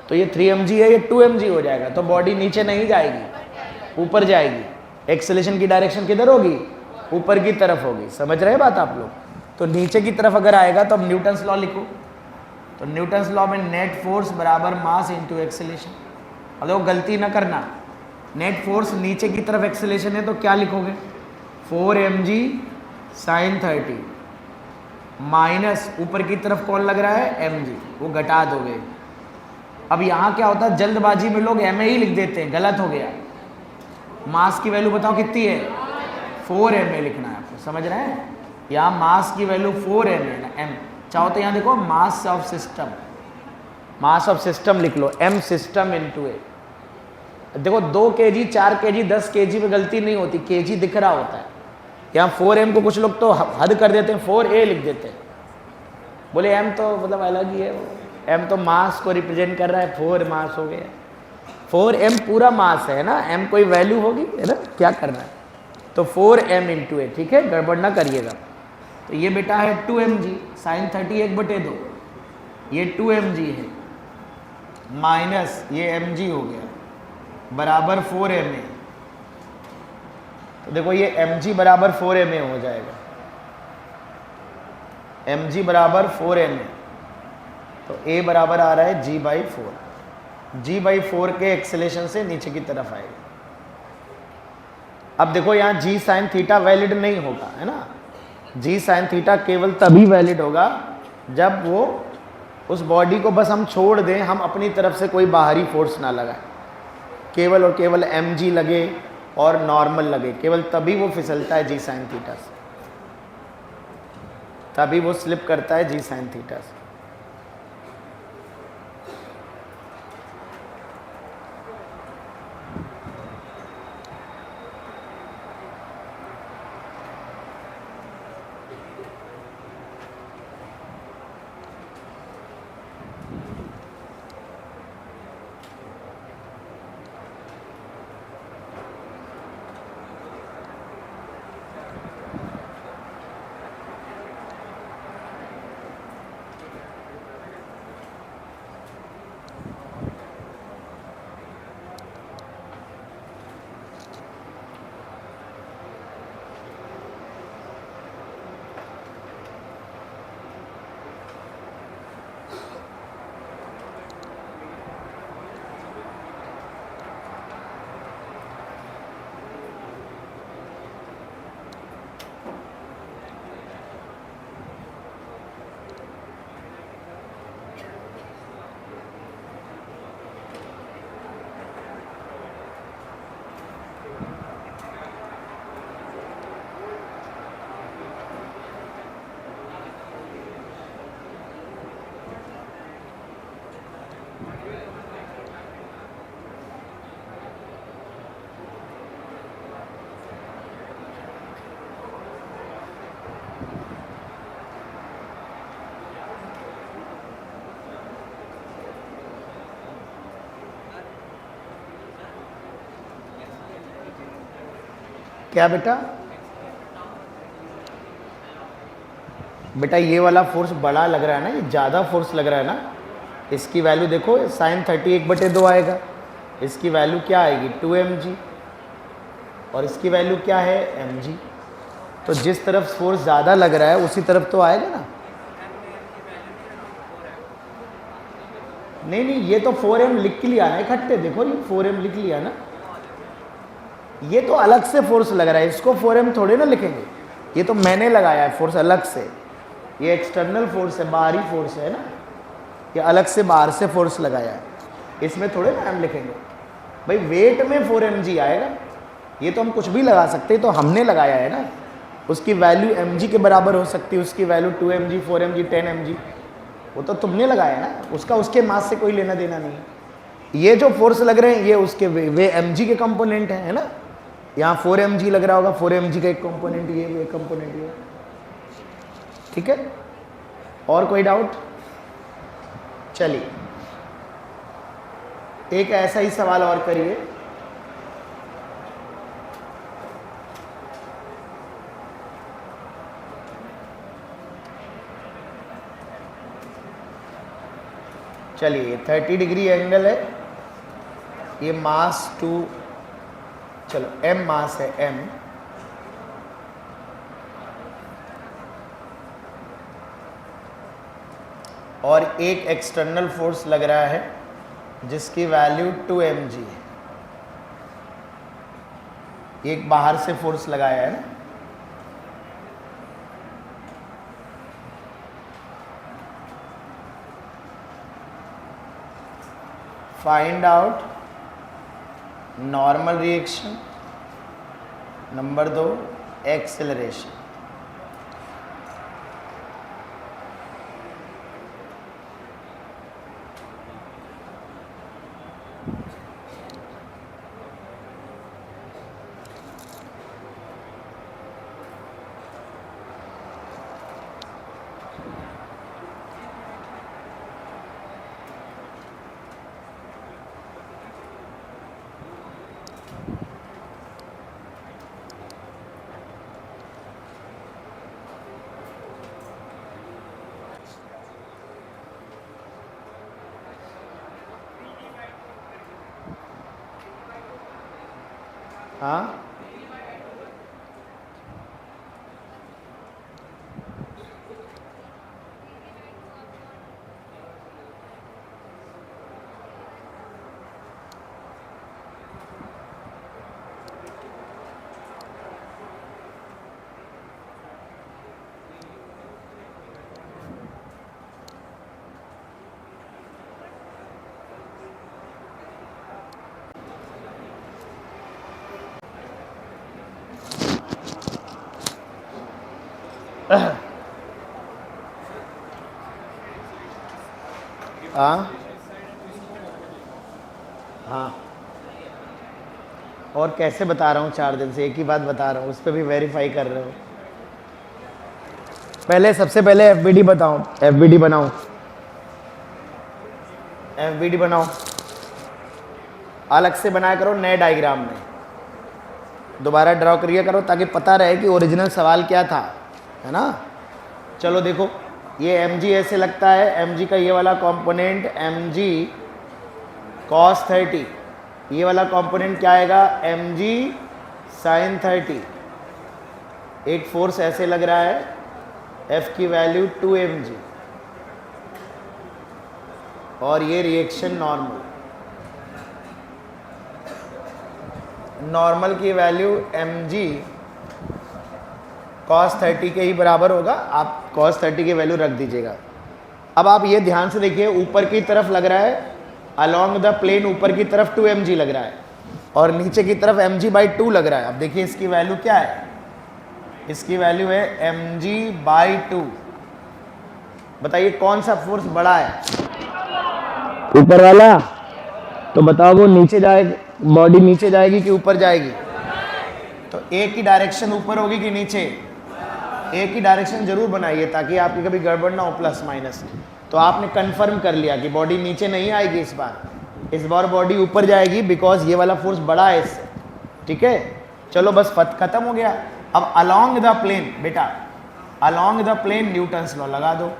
तो ये 3mg है, ये 2mg हो जाएगा। तो बॉडी नीचे नहीं जाएगी, ऊपर जाएगी। एक्सेलेरेशन की डायरेक्शन किधर होगी? ऊपर की तरफ होगी। समझ रहे बात आप लोग? तो नीचे की तरफ अगर आएगा तो अब न्यूटन्स लॉ लिखो। तो न्यूटन्स लॉ में नेट फोर्स बराबर मास इंटू एक्सेलेरेशन। और देखो गलती ना करना, नेट फोर्स नीचे की तरफ एक्सेलेरेशन है तो क्या लिखोगे? 4mg sin 30 माइनस ऊपर की तरफ कौन लग रहा है? mg, वो घटा दोगे। अब यहाँ क्या होता है, जल्दबाजी में लोग ma ही लिख देते हैं, गलत हो गया। मास की वैल्यू बताओ कितनी है? 4ma लिखना है आपको, समझ रहे हैं? यहाँ मास की वैल्यू 4ma ना, m। चाहो तो यहाँ देखो mass of system, mass of system लिख लो, m सिस्टम इंटू a। देखो 2 kg 4 kg 10 kg में गलती नहीं होती, kg दिख रहा होता है। यहाँ 4m को कुछ लोग तो हद कर देते हैं, 4a लिख देते हैं। बोले m तो मतलब अलग ही है, m तो मास को रिप्रेजेंट कर रहा है, 4 मास हो गया। 4m पूरा मास है ना, m कोई वैल्यू होगी है ना, क्या करना है? तो 4m इंटू a, ठीक है, गड़बड़ ना करिएगा। तो ये बेटा है 2mg sin 30 1/2, ये 2mg है, माइनस ये mg हो गया, बराबर 4ma। तो देखो ये mg बराबर 4ma हो जाएगा, mg बराबर 4ma। तो a बराबर आ रहा है g/4, g/4 के एक्सेलेरेशन से नीचे की तरफ आएगा। अब देखो यहाँ g sin थीटा वैलिड नहीं होगा है ना, g sin थीटा केवल तभी वैलिड होगा जब वो उस बॉडी को बस हम छोड़ दें, हम अपनी तरफ से कोई बाहरी फोर्स ना लगाए, केवल और केवल mg लगे और नॉर्मल लगे, केवल तभी वो फिसलता है g sin थीटा से, तभी वो स्लिप करता है g sin थीटा से। क्या बेटा? बेटा ये वाला फोर्स बड़ा लग रहा है ना, ये ज़्यादा फोर्स लग रहा है ना। इसकी वैल्यू देखो sin 31/2 आएगा। इसकी वैल्यू क्या आएगी 2mg, और इसकी वैल्यू क्या है mg। तो जिस तरफ फोर्स ज़्यादा लग रहा है उसी तरफ तो आएगा ना। नहीं नहीं, ये तो 4m लिख लिया ना इकट्ठे, देखो ये 4m लिख लिया ना। ये तो अलग से फोर्स लग रहा है, इसको 4m थोड़े ना लिखेंगे, ये तो मैंने लगाया है फोर्स अलग से। ये एक्सटर्नल फोर्स है, बाहरी फोर्स है ना, ये अलग से बाहर से फोर्स लगाया है, इसमें थोड़े ना हम लिखेंगे। भाई वेट में 4mg आएगा, ये तो हम कुछ भी लगा सकते हैं, तो हमने लगाया है ना। उसकी वैल्यू mg के बराबर हो सकती है, उसकी वैल्यू 2mg 4mg 10mg, वो तो तुमने लगाया है ना, उसका उसके मास से कोई लेना देना नहीं है। ये जो फोर्स लग रहे हैं ये उसके वे mg के कंपोनेंट है ना। यहाँ 4mg लग रहा होगा, 4mg का एक कंपोनेंट ये, एक कंपोनेंट ये, ठीक है। और कोई डाउट? चलिए एक ऐसा ही सवाल और करिए। चलिए 30 डिग्री एंगल है, ये मास 2, चलो m मास है m, और एक एक्सटर्नल फोर्स लग रहा है जिसकी वैल्यू 2mg है। एक बाहर से फोर्स लगाया है ना। Find out normal reaction. Number 2 acceleration. हाँ हाँ हाँ, और कैसे बता रहा हूँ, 4 दिन से एक ही बात बता रहा हूँ, उस पर भी वेरीफाई कर रहे हो। पहले सबसे पहले एफबीडी बताओ, एफबीडी बनाओ, एफबीडी बनाओ, अलग से बनाया करो नए डायग्राम में, दोबारा ड्रॉ करिए करो ताकि पता रहे कि ओरिजिनल सवाल क्या था, है ना। चलो देखो ये mg ऐसे लगता है, mg का ये वाला कंपोनेंट mg cos 30, ये वाला कंपोनेंट क्या आएगा mg sin 30। एक फोर्स ऐसे लग रहा है, f की वैल्यू 2mg, और ये रिएक्शन नॉर्मल, नॉर्मल की वैल्यू mg cos 30 के ही बराबर होगा, आप cos 30 की वैल्यू रख दीजिएगा। अब आप ये ध्यान से देखिए, ऊपर की तरफ लग रहा है अलोंग द प्लेन, ऊपर की तरफ 2mg लग रहा है, और नीचे की तरफ mg/2 लग रहा है। अब देखिए इसकी वैल्यू क्या है, इसकी वैल्यू है mg/2। बताइए कौन सा फोर्स बड़ा है, ऊपर वाला। तो बताओ वो नीचे जाएगी, बॉडी नीचे जाएगी कि ऊपर जाएगी? तो एक ही डायरेक्शन ऊपर होगी कि नीचे? एक ही डायरेक्शन जरूर बनाइए ताकि आपकी कभी गड़बड़ ना हो प्लस माइनस। तो आपने कंफर्म कर लिया कि बॉडी नीचे नहीं आएगी इस बार बॉडी ऊपर जाएगी, बिकॉज ये वाला फोर्स बड़ा है इससे, ठीक है। चलो बस खत्म हो गया। अब अलोंग द प्लेन, बेटा along the plane Newton's law लगा दो।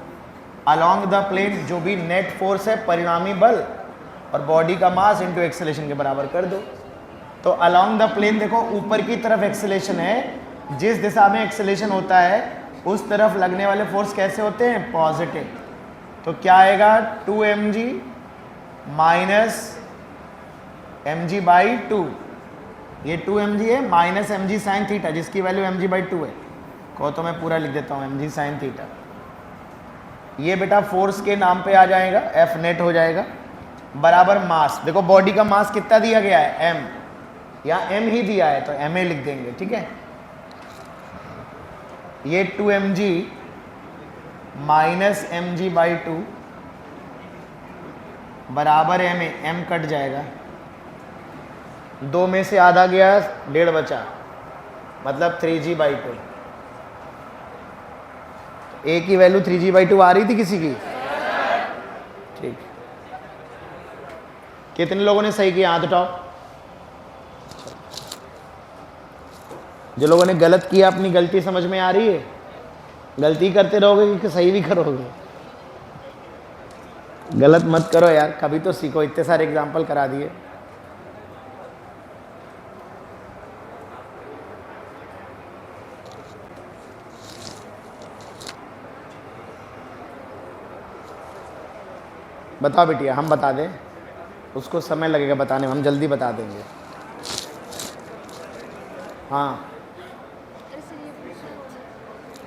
अलोंग द प्लेन जो भी नेट फोर्स है परिणामी बल और बॉडी का मास इनटू एक्सेलेरेशन के बराबर कर दो। तो अलोंग द प्लेन देखो ऊपर की तरफ एक्सेलेरेशन है, जिस दिशा में एक्सेलेरेशन होता है उस तरफ लगने वाले फोर्स कैसे होते हैं, पॉजिटिव। तो क्या आएगा 2mg माइनस mg बाई 2, ये 2mg है माइनस mg साइन थीटा जिसकी वैल्यू mg बाई 2 है। को तो मैं पूरा लिख देता हूँ mg साइन थीटा। ये बेटा फोर्स के नाम पे आ जाएगा, F नेट हो जाएगा बराबर मास। देखो बॉडी का मास कितना दिया गया है m, या m ही दिया है तो ma लिख देंगे, ठीक है। ये 2mg माइनस mg बाई 2 बराबर ma, m कट जाएगा, 2 में से आधा गया 1.5 बचा, मतलब 3g बाई 2। a की वैल्यू 3g बाई 2 आ रही थी किसी की? ठीक, कितने लोगों ने सही किया हाथ उठाओ। जो लोगों ने गलत किया अपनी गलती समझ में आ रही है? गलती करते रहोगे कि सही भी करोगे? गलत मत करो यार, कभी तो सीखो, इतने सारे एग्जाम्पल करा दिए। बताओ बेटिया, हम बता दें? उसको समय लगेगा बताने में, हम जल्दी बता देंगे। हाँ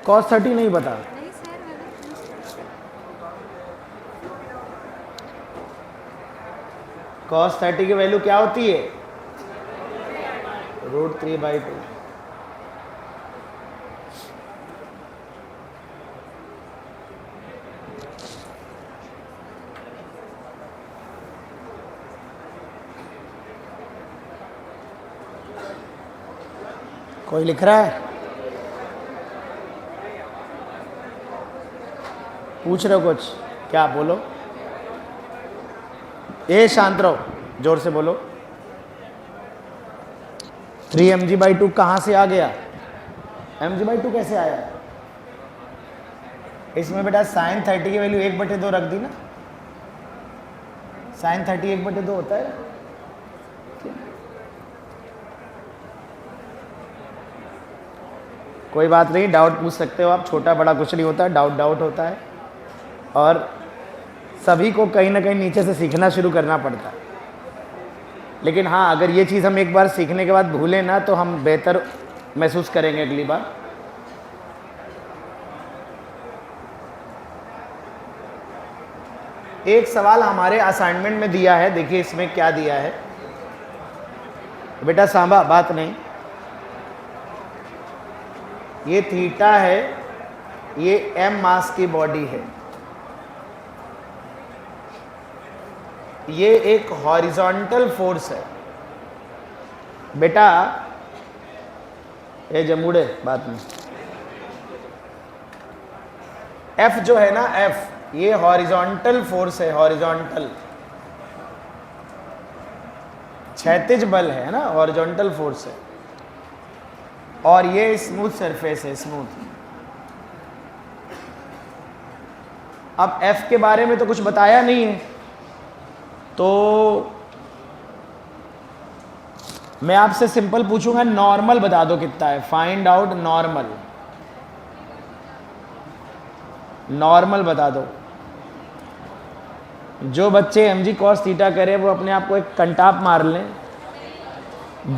cos 30 नहीं पता? cos 30 की वैल्यू क्या होती है? √3/2। कोई लिख रहा है? पूछ रहे हो कुछ? क्या बोलो? ए शांत रहो, जोर से बोलो। 3mg/2 कहाँ से आ गया? mg/2 कैसे आया? इसमें बेटा sin 30 की वैल्यू 1/2 रख दी ना, sin 30 1/2 होता है। कोई बात नहीं, डाउट पूछ सकते हो आप, छोटा बड़ा कुछ नहीं होता, डाउट होता है। और सभी को कहीं ना कहीं नीचे से सीखना शुरू करना पड़ता है। लेकिन हाँ, अगर ये चीज़ हम एक बार सीखने के बाद भूलें ना तो हम बेहतर महसूस करेंगे अगली बार। एक सवाल हमारे असाइनमेंट में दिया है, देखिए इसमें क्या दिया है। बेटा सांबा, बात नहीं, ये थीटा है, ये m मास की बॉडी है, ये एक हॉरिजॉन्टल फोर्स है। बेटा ये जमूड़े बात नहीं, F जो है ना, F ये हॉरिजॉन्टल फोर्स है, हॉरिजॉन्टल क्षैतिज बल है ना, हॉरिजॉन्टल फोर्स है। और ये स्मूथ सरफेस है, स्मूथ। अब F के बारे में तो कुछ बताया नहीं है, तो मैं आपसे सिंपल पूछूंगा नॉर्मल बता दो कितना है, फाइंड आउट नॉर्मल। नॉर्मल बता दो। जो बच्चे mg cos थीटा करें वो अपने आप को एक कंटाप मार लें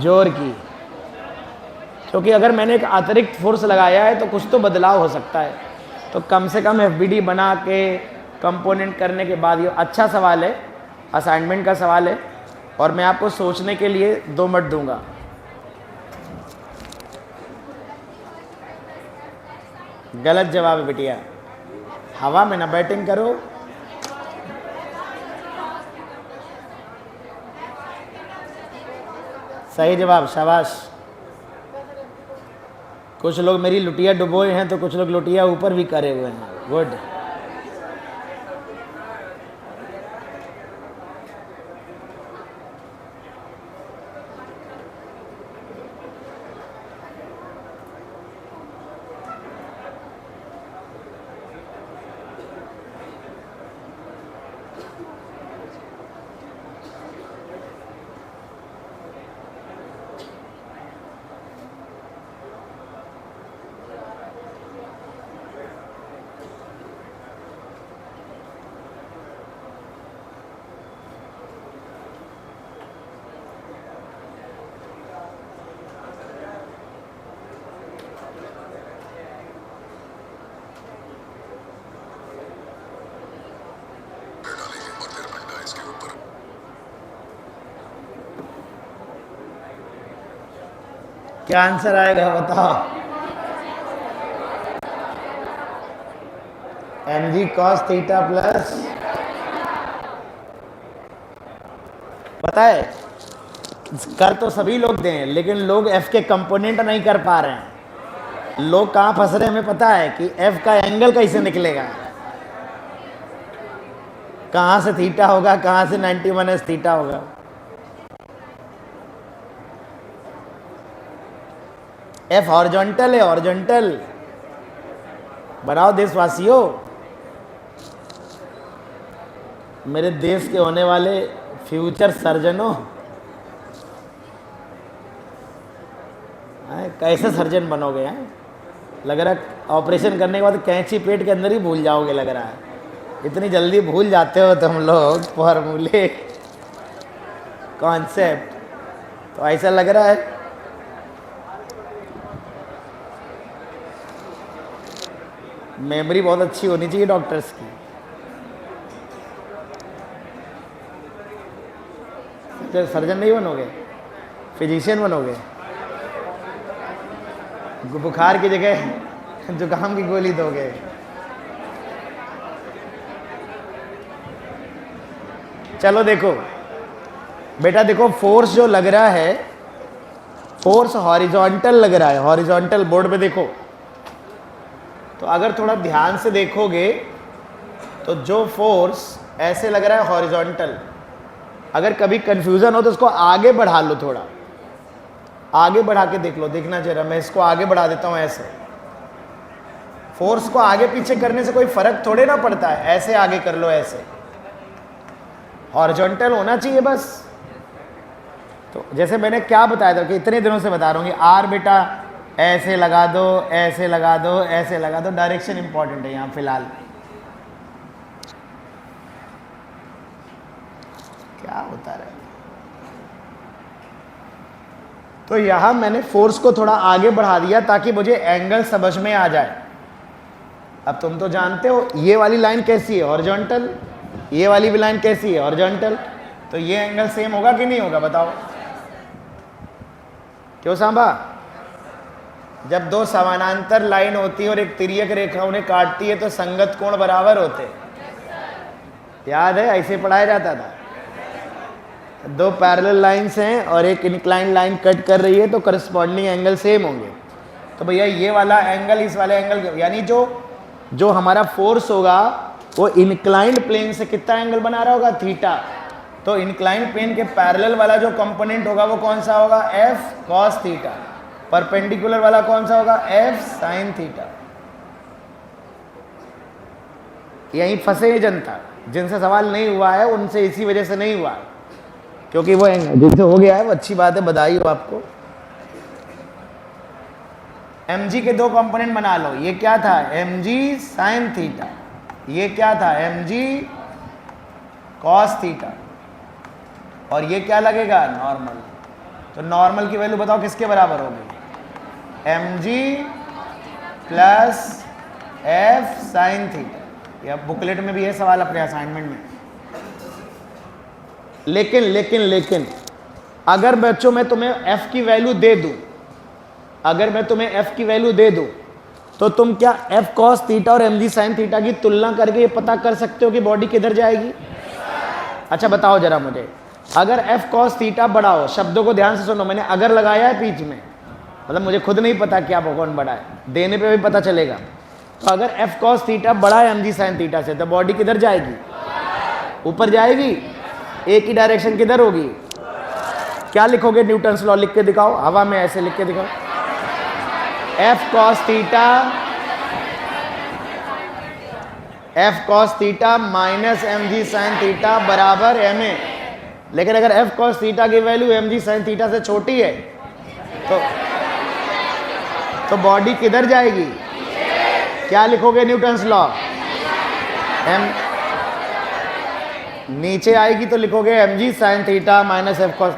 जोर की, क्योंकि अगर मैंने एक अतिरिक्त फोर्स लगाया है तो कुछ तो बदलाव हो सकता है। तो कम से कम FBD बना के कंपोनेंट करने के बाद, ये अच्छा सवाल है, असाइनमेंट का सवाल है, और मैं आपको सोचने के लिए 2 मिनट दूंगा। गलत जवाब है बिटिया, हवा में ना बैटिंग करो। सही जवाब, शाबाश। कुछ लोग मेरी लुटिया डुबोए हैं तो कुछ लोग लुटिया ऊपर भी करे हुए हैं, गुड। क्या आंसर आएगा बताओ? mg cos थीटा प्लस, पता है कर तो सभी लोग दें, लेकिन लोग f के कंपोनेंट नहीं कर पा रहे हैं। लोग कहाँ फंस रहे हैं हमें पता है कि f का एंगल कैसे निकलेगा, कहाँ से थीटा होगा, कहाँ से 91 थीटा होगा। f हॉरिजॉन्टल है, हॉरिजॉन्टल बनाओ देशवासियों, मेरे देश के होने वाले फ्यूचर सर्जनों। कैसे सर्जन बनोगे हैं? लग रहा है ऑपरेशन करने के बाद कैंची पेट के अंदर ही भूल जाओगे, लग रहा है इतनी जल्दी भूल जाते हो तुम लोग फॉर्मूले, कॉन्सेप्ट, तो ऐसा लग रहा है। मेमोरी बहुत अच्छी होनी चाहिए डॉक्टर्स की। तो सर्जन नहीं बनोगे, फिजिशियन बनोगे, बुखार की जगह जुकाम की गोली दोगे। चलो देखो बेटा, देखो फोर्स जो लग रहा है, फोर्स हॉरिजॉन्टल लग रहा है, हॉरिजॉन्टल बोर्ड पे देखो। तो अगर थोड़ा ध्यान से देखोगे तो जो फोर्स ऐसे लग रहा है हॉरिजॉन्टल, अगर कभी कंफ्यूजन हो तो उसको आगे बढ़ा लो, थोड़ा आगे बढ़ा के देख लो, देखना जरा, मैं इसको आगे बढ़ा देता हूं ऐसे। फोर्स को आगे पीछे करने से कोई फर्क थोड़े ना पड़ता है, ऐसे आगे कर लो, ऐसे हॉरिजॉन्टल होना चाहिए बस। तो जैसे मैंने क्या बताया था कि इतने दिनों से बता रहा हूँ कि आर बेटा ऐसे लगा दो, ऐसे लगा दो, ऐसे लगा दो, डायरेक्शन इंपॉर्टेंट है यहाँ फिलहाल। क्या होता रहा है? तो यहां मैंने फोर्स को थोड़ा आगे बढ़ा दिया ताकि मुझे एंगल समझ में आ जाए। अब तुम तो जानते हो ये वाली लाइन कैसी है, हॉरिजॉन्टल, ये वाली भी लाइन कैसी है, हॉरिजॉन्टल, तो ये एंगल सेम होगा कि नहीं होगा बताओ? क्यों सांबा? जब दो समानांतर लाइन होती है और एक तिर्यक रेखा उन्हें काटती है तो संगत कोण बराबर होते, याद है ऐसे पढ़ाया जाता था। दो पैरेलल लाइंस हैं और एक इंक्लाइन लाइन कट कर रही है तो करस्पॉन्डिंग एंगल सेम होंगे। तो भैया ये वाला एंगल इस वाले एंगल, यानी जो हमारा फोर्स होगा वो इंक्लाइंड प्लेन से कितना एंगल बना रहा होगा, थीटा। तो इंक्लाइंड प्लेन के पैरेलल वाला जो कंपोनेंट होगा वो कौन सा होगा, एफ कॉस थीटा। परपेंडिकुलर वाला कौन सा होगा, एफ साइन थीटा। यहीं फंसे हैं जनता, जिनसे सवाल नहीं हुआ है उनसे इसी वजह से नहीं हुआ, क्योंकि वो जिनसे हो गया है वो अच्छी बात है, बधाई हो आपको। mg के दो कंपोनेंट बना लो, ये क्या था, mg साइन थीटा, ये क्या था, mg कॉस थीटा, और ये क्या लगेगा, नॉर्मल। तो नॉर्मल की वैल्यू बताओ किसके बराबर होगी, mg plus f sine theta. यह बुकलेट में भी है सवाल अपने असाइनमेंट में। लेकिन अगर बच्चों मैं तुम्हें f की वैल्यू दे दूं, अगर मैं तुम्हें f की वैल्यू दे दूं तो तुम क्या f cos थीटा और mg sin थीटा की तुलना करके ये पता कर सकते हो कि बॉडी किधर जाएगी? अच्छा बताओ जरा मुझे, अगर f cos थीटा बड़ा हो, शब्दों को ध्यान से सुनो, मैंने अगर लगाया है बीच में, मतलब मुझे खुद नहीं पता क्या कौन बड़ा है, देने पे भी पता चलेगा। तो अगर f cos थीटा बड़ा है mg sin थीटा से तो बॉडी किधर जाएगी, ऊपर जाएगी। एक ही डायरेक्शन किधर होगी, क्या लिखोगे, न्यूटन्स लॉ लिख के दिखाओ, हवा में ऐसे लिख के दिखाओ, f cos theta minus mg sin theta बराबर ma। लेकिन अगर f cos थीटा की वैल्यू mg sin थीटा से छोटी है तो बॉडी किधर जाएगी, क्या लिखोगे, न्यूटन्स लॉ, नीचे आएगी तो लिखोगे mg sin theta minus f cos।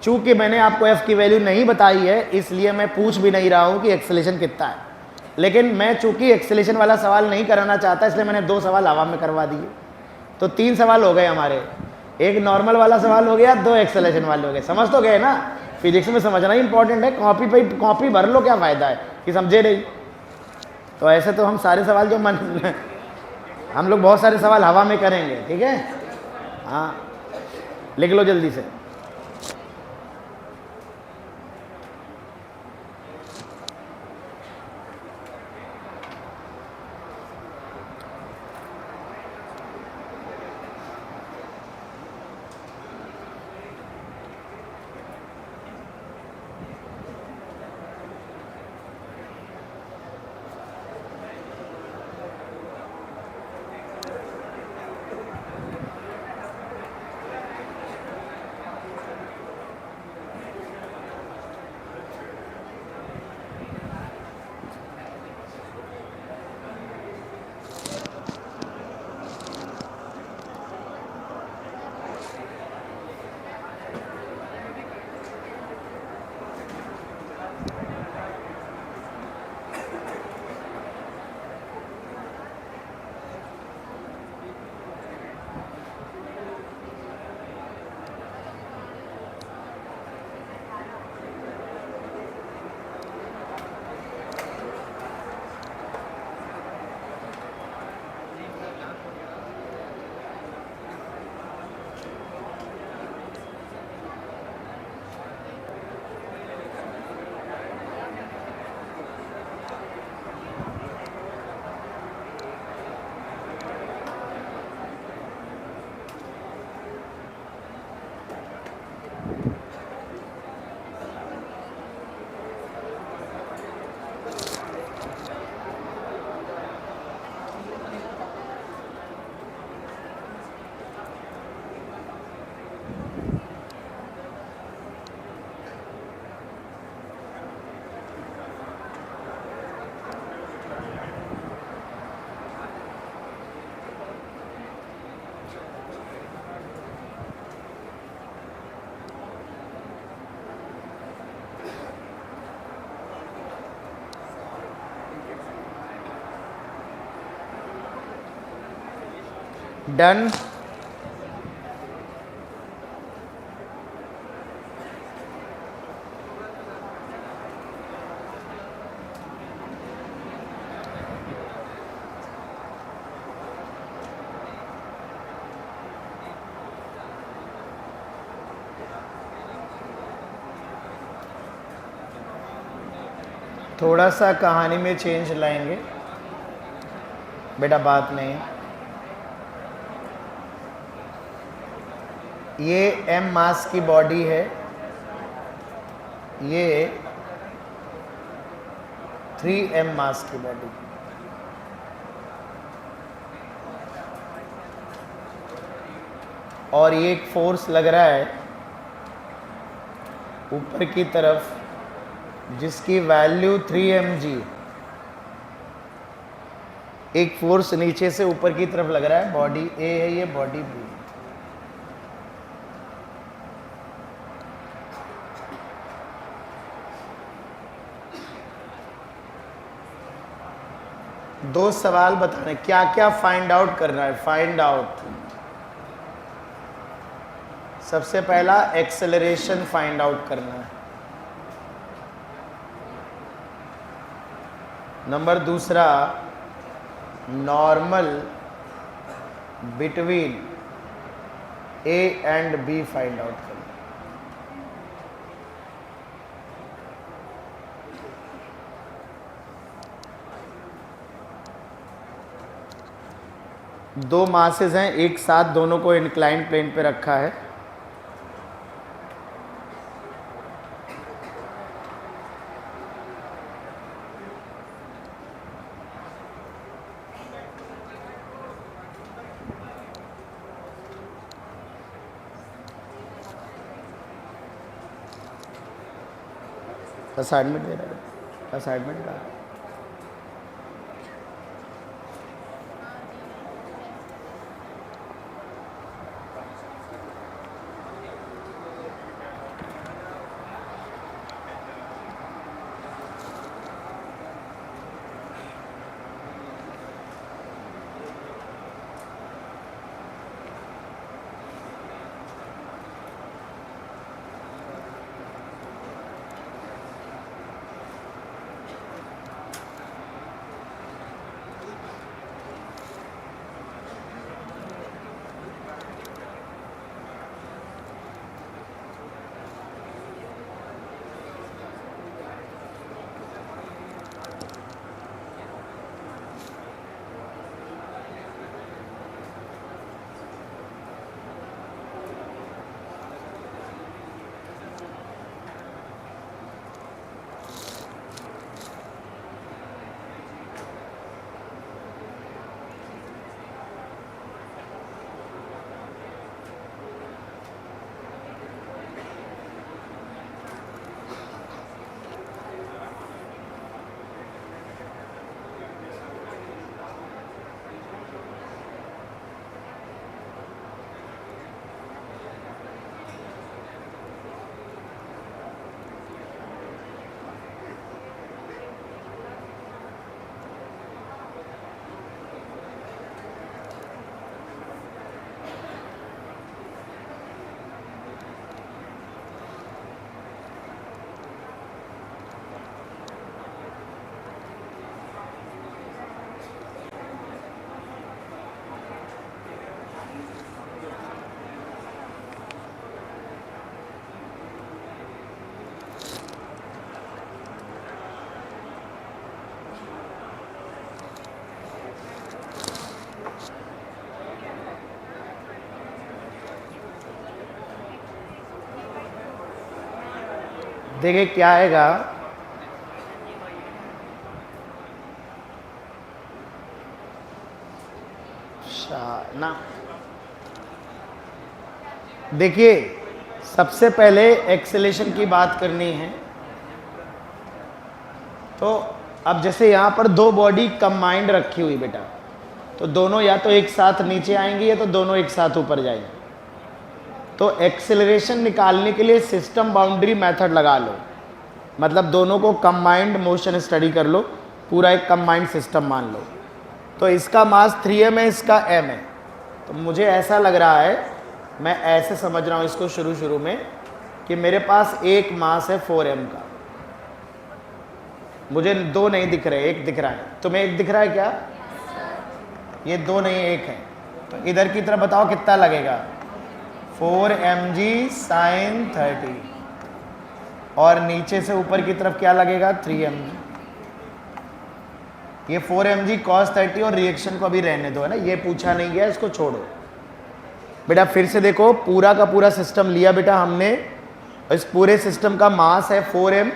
चूंकि मैंने आपको f की वैल्यू नहीं बताई है इसलिए मैं पूछ भी नहीं रहा हूं कि एक्सेलेरेशन कितना है, लेकिन मैं चूंकि एक्सेलेरेशन वाला सवाल नहीं कराना चाहता इसलिए मैंने दो सवाल हवा में करवा दिए। तो तीन सवाल हो गए हमारे, एक नॉर्मल वाला सवाल हो गया, दो एक्सेलेरेशन वाले हो गए, समझ तो गए ना। फिजिक्स में समझना ही इंपॉर्टेंट है, कॉपी पे कॉपी भर लो, क्या फ़ायदा है कि समझे नहीं। तो ऐसे तो हम सारे सवाल जो मन हम लोग बहुत सारे सवाल हवा में करेंगे, ठीक है। हाँ, लिख लो जल्दी से। डन। थोड़ा सा कहानी में चेंज लाएंगे बेटा, बात नहीं। ये m मास की बॉडी है, ये 3m मास की बॉडी। और ये एक फोर्स लग रहा है ऊपर की तरफ जिसकी वैल्यू 3mg। एक फोर्स नीचे से ऊपर की तरफ लग रहा है, बॉडी ए है ये, बॉडी बी। दो सवाल बताने, क्या क्या फाइंड आउट करना है। फाइंड आउट, सबसे पहला एक्सेलरेशन फाइंड आउट करना है। नंबर दूसरा normal between A and B find out करना। दो मासेस हैं, एक साथ दोनों को इंक्लाइंड प्लेन पे रखा है। असाइनमेंट दे रहा है, असाइनमेंट का देखिए क्या आएगा, ना देखिए सबसे पहले एक्सेलेरेशन की बात करनी है। तो अब जैसे यहां पर दो बॉडी कंबाइंड रखी हुई बेटा, तो दोनों या तो एक साथ नीचे आएंगी या तो दोनों एक साथ ऊपर जाएंगे। तो एक्सेलरेशन निकालने के लिए सिस्टम बाउंड्री मेथड लगा लो, मतलब दोनों को कंबाइंड मोशन स्टडी कर लो, पूरा एक कंबाइंड सिस्टम मान लो। तो इसका मास 3m है, इसका m है। तो मुझे ऐसा लग रहा है, मैं ऐसे समझ रहा हूँ इसको शुरू में, कि मेरे पास एक मास है 4m का। मुझे दो नहीं दिख रहे, एक दिख रहा है। तुम्हें एक दिख रहा है क्या? ये दो नहीं एक है। तो इधर की तरफ बताओ कितना लगेगा? 4mg sin 30, और नीचे से ऊपर की तरफ क्या लगेगा? 3mg। ये 4mg cos 30, और रिएक्शन को अभी रहने दो, है ना, ये पूछा नहीं गया, इसको छोड़ो बेटा। फिर से देखो, पूरा का पूरा सिस्टम लिया बेटा हमने, इस पूरे सिस्टम का मास है 4m।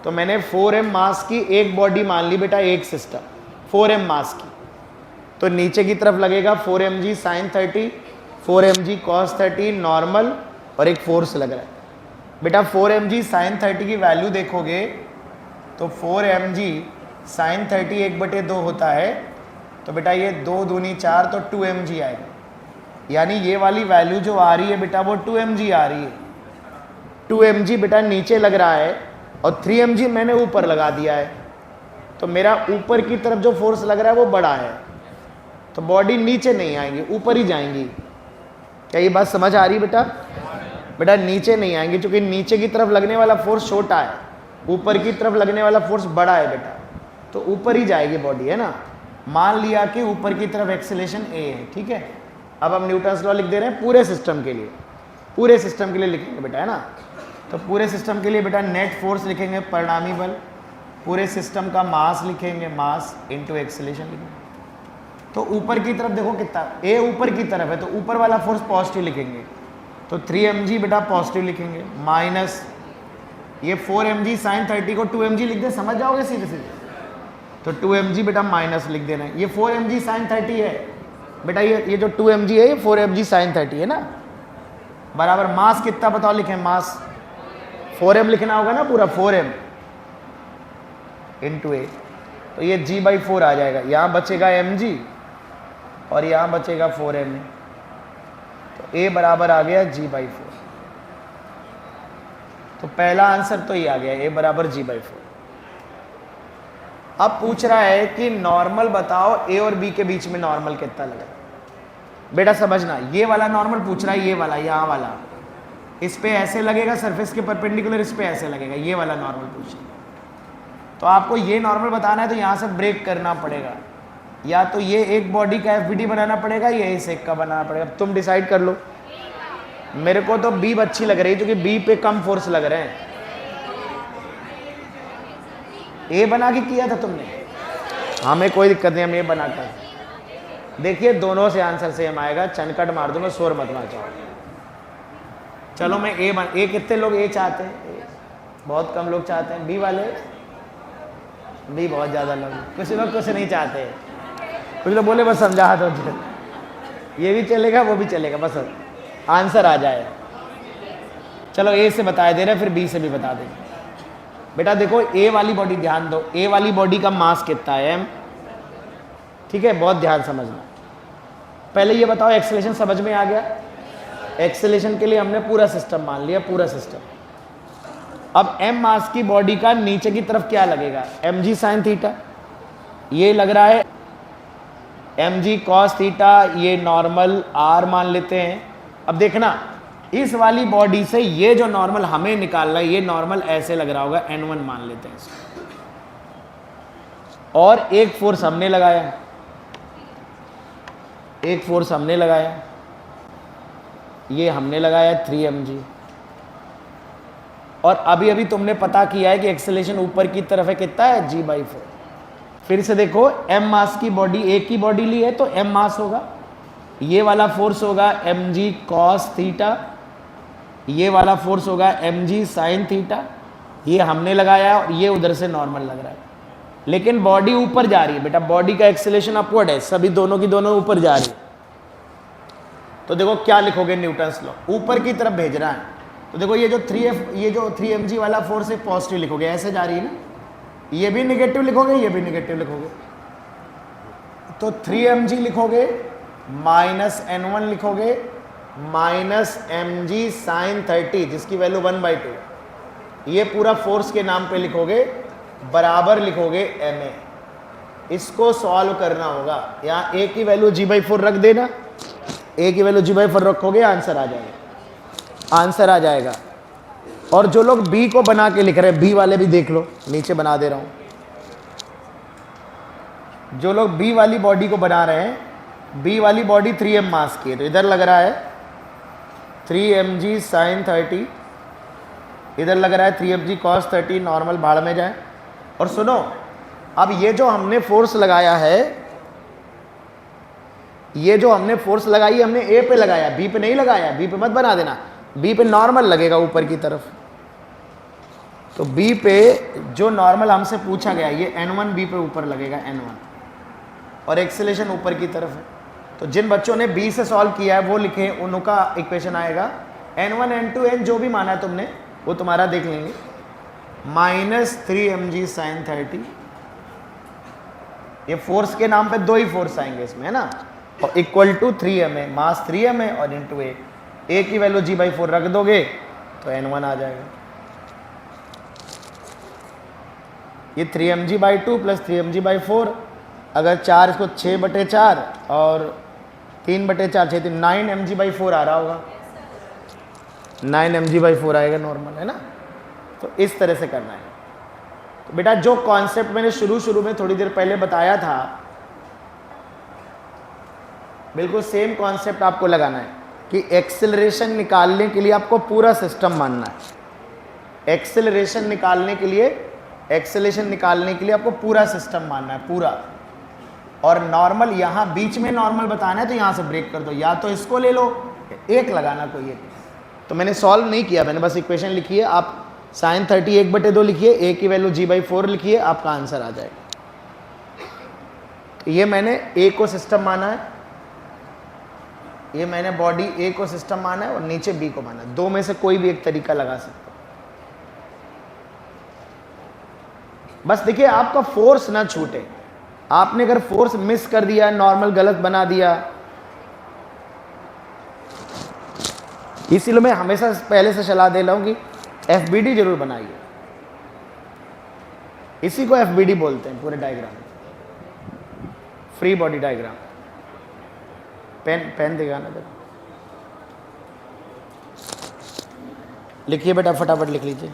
तो मैंने 4m मास की एक बॉडी मान ली बेटा, एक सिस्टम 4m मास की। तो नीचे की तरफ लगेगा 4mg sin 30, 4mg cos 30 normal, और एक फोर्स लग रहा है बेटा। 4mg sin 30 की वैल्यू देखोगे तो 4mg sin 30 1/2 होता है। तो बेटा ये 2 दूनी 4, तो 2mg आएगा। यानी ये वाली वैल्यू जो आ रही है बेटा, वो 2mg आ रही है। 2mg बेटा नीचे लग रहा है, और 3mg मैंने ऊपर लगा दिया है। तो मेरा ऊपर की तरफ जो फोर्स लग रहा है वो बड़ा है, तो बॉडी नीचे नहीं आएंगी, ऊपर ही जाएंगी। क्या ये बात समझ आ रही है बेटा? बेटा नीचे नहीं आएंगी, क्योंकि नीचे की तरफ लगने वाला फोर्स छोटा है, ऊपर की तरफ लगने वाला फोर्स बड़ा है बेटा। तो ऊपर ही जाएगी बॉडी, है ना। मान लिया कि ऊपर की तरफ एक्सेलरेशन a है, ठीक है। अब हम न्यूटन्स लॉ लिख दे रहे हैं पूरे सिस्टम के लिए, पूरे सिस्टम के लिए लिखेंगे बेटा, है ना। तो पूरे सिस्टम के लिए बेटा नेट फोर्स लिखेंगे, परिणामी बल। पूरे सिस्टम का मास लिखेंगे, मास इंटू एक्सेलरेशन लिखेंगे। तो ऊपर की तरफ देखो कितना, a ऊपर की तरफ है, तो ऊपर वाला फोर्स पॉजिटिव लिखेंगे। तो 3mg बेटा पॉजिटिव लिखेंगे, माइनस ये 4mg sin 30 को 2mg लिख दे, समझ जाओगे सीधे सीधे। तो 2mg बेटा माइनस लिख देना है। ये 4mg sin 30 है बेटा, ये जो 2mg है ये 4mg sin 30 है ना, बराबर। मास कितना बताओ लिखें? मास 4m लिखना होगा ना, पूरा 4m इंटू a। तो ये g/4 आ जाएगा। यहाँ बचेगा mg और यहाँ बचेगा 4m। तो a बराबर आ गया g/4। तो पहला आंसर तो ये आ गया, a बराबर g/4। अब पूछ रहा है कि नॉर्मल बताओ, a और b के बीच में नॉर्मल कितना लगेगा। बेटा समझना, ये वाला नॉर्मल पूछ रहा है, ये वाला, यहाँ वाला, इस पे ऐसे लगेगा सरफेस के परपेंडिकुलर, इस पे ऐसे लगेगा, ये वाला नॉर्मल पूछ रहा है। तो आपको ये नॉर्मल बताना है, तो यहाँ से ब्रेक करना पड़ेगा, या तो ये एक बॉडी का FBD बनाना पड़ेगा, या इस एक का बनाना पड़ेगा। तुम डिसाइड कर लो। मेरे को तो B अच्छी लग रही है, क्योंकि B पे कम फोर्स लग रहे हैं। A बना के किया था तुमने? हमें कोई दिक्कत नहीं, हम ये बनाकर। देखिए दोनों से आंसर सेम आएगा, चनकट मार दूंगा, शोर मत मचाओ। चलो मैं A कितने लोग A चाहते हैं? बहुत कम लोग चाहते हैं। B वाले? B बहुत ज़्यादा लोग, कुछ लोग कुछ नहीं चाहते। कुछ लोग बोले बस समझा दो, ये भी चलेगा वो भी चलेगा, बस आंसर आ जाए। चलो A से बता दे रहे, फिर B से भी बता देंगे। बेटा देखो A वाली बॉडी ध्यान दो, A वाली बॉडी का मास कितना है? m, ठीक है, बहुत ध्यान समझना। पहले ये बताओ एक्सेलरेशन समझ में आ गया? एक्सेलरेशन के लिए हमने पूरा सिस्टम मान लिया, पूरा सिस्टम। अब m मास की बॉडी का नीचे की तरफ क्या लगेगा? mg sin थीटा, ये लग रहा है mg cos थीटा, ये नॉर्मल r मान लेते हैं। अब देखना, इस वाली बॉडी से ये जो नॉर्मल हमें निकालना है, ये नॉर्मल ऐसे लग रहा होगा, n1 मान लेते हैं इसको। और एक फोर्स हमने लगाया, एक फोर्स हमने लगाया, ये हमने लगाया 3mg। और अभी अभी तुमने पता किया है कि एक्सेलरेशन ऊपर की तरफ है, कितना है? g/4। फिर से देखो, m मास की बॉडी, एक की बॉडी ली है तो m मास होगा, ये वाला फोर्स होगा mg cos थीटा, ये वाला फोर्स होगा mg sin थीटा, ये हमने लगाया है और ये उधर से नॉर्मल लग रहा है, लेकिन बॉडी ऊपर जा रही है बेटा, बॉडी का एक्सेलरेशन अपवर्ड है, सभी दोनों की दोनों ऊपर जा रही है। तो देखो क्या लिखोगे, न्यूटन्स लॉ ऊपर की तरफ भेज रहा है, तो देखो ये जो 3mg वाला फोर्स है पॉजिटिव लिखोगे, ऐसे जा रही है ना, ये भी निगेटिव लिखोगे, ये भी निगेटिव लिखोगे, तो 3mg लिखोगे माइनस n1 लिखोगे माइनस mg साइन 30 जिसकी वैल्यू 1/2, ये पूरा फोर्स के नाम पे लिखोगे, बराबर लिखोगे ma। इसको सॉल्व करना होगा, यहाँ a की वैल्यू g/4 रख देना, a की वैल्यू g/4 रखोगे, आंसर आ जाएगा, आंसर आ जाएगा। और जो लोग b को बना के लिख रहे हैं, b वाले भी देख लो, नीचे बना दे रहा हूं, जो लोग b वाली बॉडी को बना रहे हैं, b वाली बॉडी 3m मास की है, तो इधर लग रहा है 3mg साइन 30, इधर लग रहा है 3mg कॉस 30, नॉर्मल भाड़ में जाए। और सुनो, अब ये जो हमने फोर्स लगाया है, ये जो हमने फोर्स लगाई है, हमने ए पे लगाया, बी पे नहीं लगाया, बी पे मत बना देना, बी पे नॉर्मल लगेगा ऊपर की तरफ, तो बी पे जो नॉर्मल हमसे पूछा गया, ये n1 बी पे ऊपर लगेगा n1, और एक्सेलेरेशन ऊपर की तरफ है। तो जिन बच्चों ने बी से सॉल्व किया है वो लिखे, उनका इक्वेशन आएगा n1 n2 n जो भी माना है तुमने वो तुम्हारा देख लेंगे, माइनस 3mg साइन 30, ये फोर्स के नाम पे दो ही फोर्स आएंगे इसमें, है ना, और इक्वल टू 3m है, मास 3m है, और इंटू a की वैल्यू g/4 रख दोगे तो n1 आ जाएगा। ये 3mg/2 प्लस 3mg/4, अगर 4 इसको 6/4 और 3/4 6 9mg/4 आ रहा होगा, 9mg/4 आएगा नॉर्मल, है ना। तो इस तरह से करना है। तो बेटा जो कॉन्सेप्ट मैंने शुरू में थोड़ी देर पहले बताया था, बिल्कुल सेम कॉन्सेप्ट आपको लगाना है कि एक्सेलरेशन निकालने के लिए आपको पूरा सिस्टम मानना है। एक्सेलरेशन निकालने के लिए आपको पूरा सिस्टम मानना है, पूरा। और नॉर्मल यहाँ बीच में नॉर्मल बताना है, तो यहाँ से ब्रेक कर दो, या तो इसको ले लो, एक लगाना कोई एक। तो मैंने सॉल्व नहीं किया, मैंने बस इक्वेशन लिखी है, आप साइन 30 1/2 लिखिए, a की वैल्यू g/4 लिखिए, आपका आंसर आ जाएगा। तो ये मैंने a को सिस्टम माना है, ये मैंने बॉडी a को सिस्टम माना है, और नीचे b को माना है। दो में से कोई भी एक तरीका लगा सकते हो। बस देखिए आपका फोर्स ना छूटे। आपने अगर फोर्स मिस कर दिया, नॉर्मल गलत बना दिया, इसीलिए मैं हमेशा पहले से सलाह दे रहा हूं कि FBD जरूर बनाइए। इसी को FBD बोलते हैं पूरे diagram, free body diagram. Pen दिखाना जरा, लिखिए बेटा, फटाफट लिख लीजिए।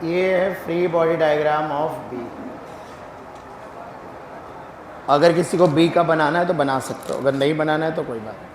ये है free body diagram of B. अगर किसी को बी का बनाना है तो बना सकते हो, अगर नहीं बनाना है तो कोई बात नहीं।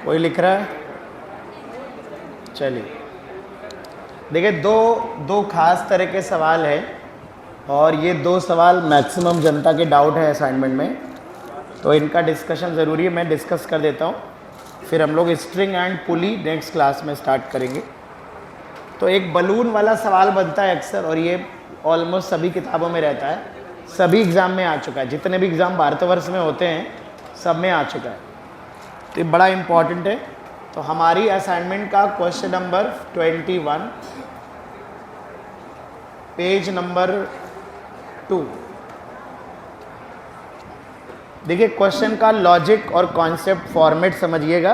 कोई लिख रहा है? चलिए देखिए, दो खास तरह के सवाल है और ये दो सवाल मैक्सिमम जनता के डाउट है असाइनमेंट में, तो इनका डिस्कशन ज़रूरी है। मैं डिस्कस कर देता हूँ, फिर हम लोग string and pulley next class में स्टार्ट करेंगे। तो एक बलून वाला सवाल बनता है अक्सर, और ये ऑलमोस्ट सभी किताबों में रहता है, सभी एग्ज़ाम में आ चुका है, जितने भी एग्ज़ाम भारतवर्ष में होते हैं सब में आ चुका है, तो ये बड़ा इम्पॉर्टेंट है। तो हमारी असाइनमेंट का क्वेश्चन नंबर 21, पेज नंबर 2। देखिए, क्वेश्चन का लॉजिक और कॉन्सेप्ट फॉर्मेट समझिएगा,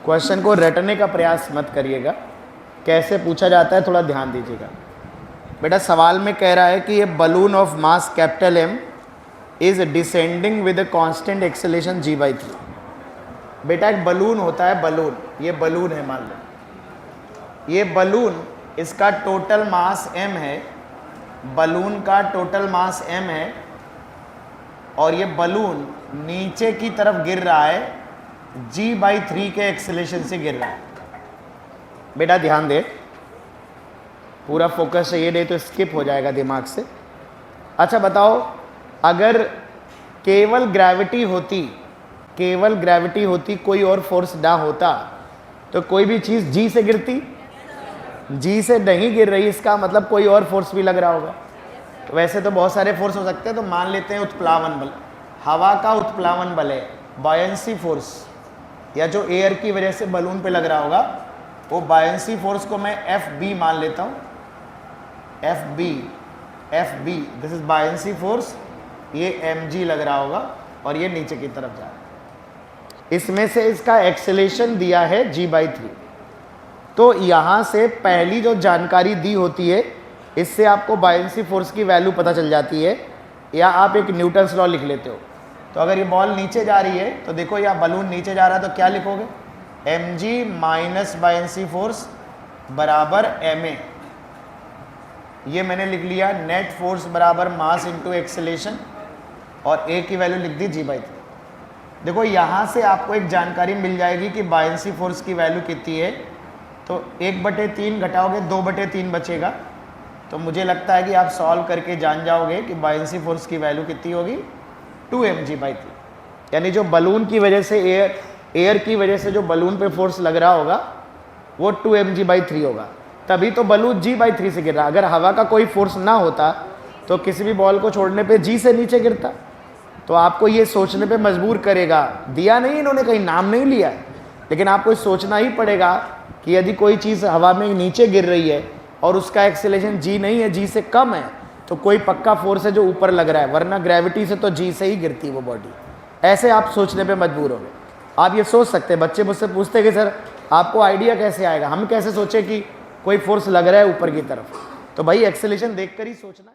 क्वेश्चन को रटने का प्रयास मत करिएगा, कैसे पूछा जाता है थोड़ा ध्यान दीजिएगा। बेटा सवाल में कह रहा है कि ये balloon of mass capital M is descending with constant acceleration g/3। बेटा एक बलून होता है, बलून, ये बलून है, मान लो ये बलून, इसका टोटल मास m है, बलून का टोटल मास m है, और ये बलून नीचे की तरफ गिर रहा है, g/3 के एक्सेलरेशन से गिर रहा है। बेटा ध्यान दे, पूरा फोकस चाहिए, नहीं तो स्किप हो जाएगा दिमाग से। अच्छा बताओ, अगर केवल ग्रेविटी होती, कोई और फोर्स ना होता, तो कोई भी चीज़ जी से गिरती? जी से नहीं गिर रही, इसका मतलब कोई और फोर्स भी लग रहा होगा। तो वैसे तो बहुत सारे फोर्स हो सकते हैं, तो मान लेते हैं उत्प्लावन बल, हवा का उत्प्लावन बल है, बायंसी फोर्स, या जो एयर की वजह से बलून पे लग रहा होगा, वो बायंसी फोर्स को मैं FB मान लेता हूँ, FB, this is buoyancy force, ये mg लग रहा होगा, और ये नीचे की तरफ जा रहा है। इसमें से इसका एक्सेलेरेशन दिया है g/3। तो यहाँ से पहली जो जानकारी दी होती है, इससे आपको बायंसी फोर्स की वैल्यू पता चल जाती है, या आप एक न्यूटन्स लॉ लिख लेते हो। तो अगर ये बॉल नीचे जा रही है, तो देखो या बलून नीचे जा रहा है, तो क्या लिखोगे? mg माइनस बायंसी फोर्स बराबर ma। ये मैंने लिख लिया, नेट फोर्स बराबर मास इंटू एक्सेलेरेशन, और a की वैल्यू लिख दी g/3। देखो यहाँ से आपको एक जानकारी मिल जाएगी कि बायंसी फोर्स की वैल्यू कितनी है। तो 1/3 घटाओगे, 2/3 बचेगा। तो मुझे लगता है कि आप सॉल्व करके जान जाओगे कि बायंसी फोर्स की वैल्यू कितनी होगी, 2mg/3। यानी जो बलून की वजह से एयर की वजह से जो बलून पे फोर्स लग रहा होगा, वो 2mg/3 होगा, तभी तो बलून g/3 से गिर रहा। अगर हवा का कोई फोर्स ना होता तो किसी भी बॉल को छोड़ने पे g से नीचे गिरता। तो आपको ये सोचने पे मजबूर करेगा, दिया नहीं इन्होंने, कहीं नाम नहीं लिया, लेकिन आपको सोचना ही पड़ेगा कि यदि कोई चीज़ हवा में नीचे गिर रही है और उसका एक्सेलरेशन g नहीं है, g से कम है, तो कोई पक्का फोर्स है जो ऊपर लग रहा है, वरना ग्रेविटी से तो g से ही गिरती है वो बॉडी। ऐसे आप सोचने पे मजबूर होंगे। आप ये सोच सकते हैं, बच्चे मुझसे पूछते कि सर आपको आइडिया कैसे आएगा, हम कैसे सोचे कि कोई फोर्स लग रहा है ऊपर की तरफ? तो भाई एक्सेलरेशन देखकर ही सोचना।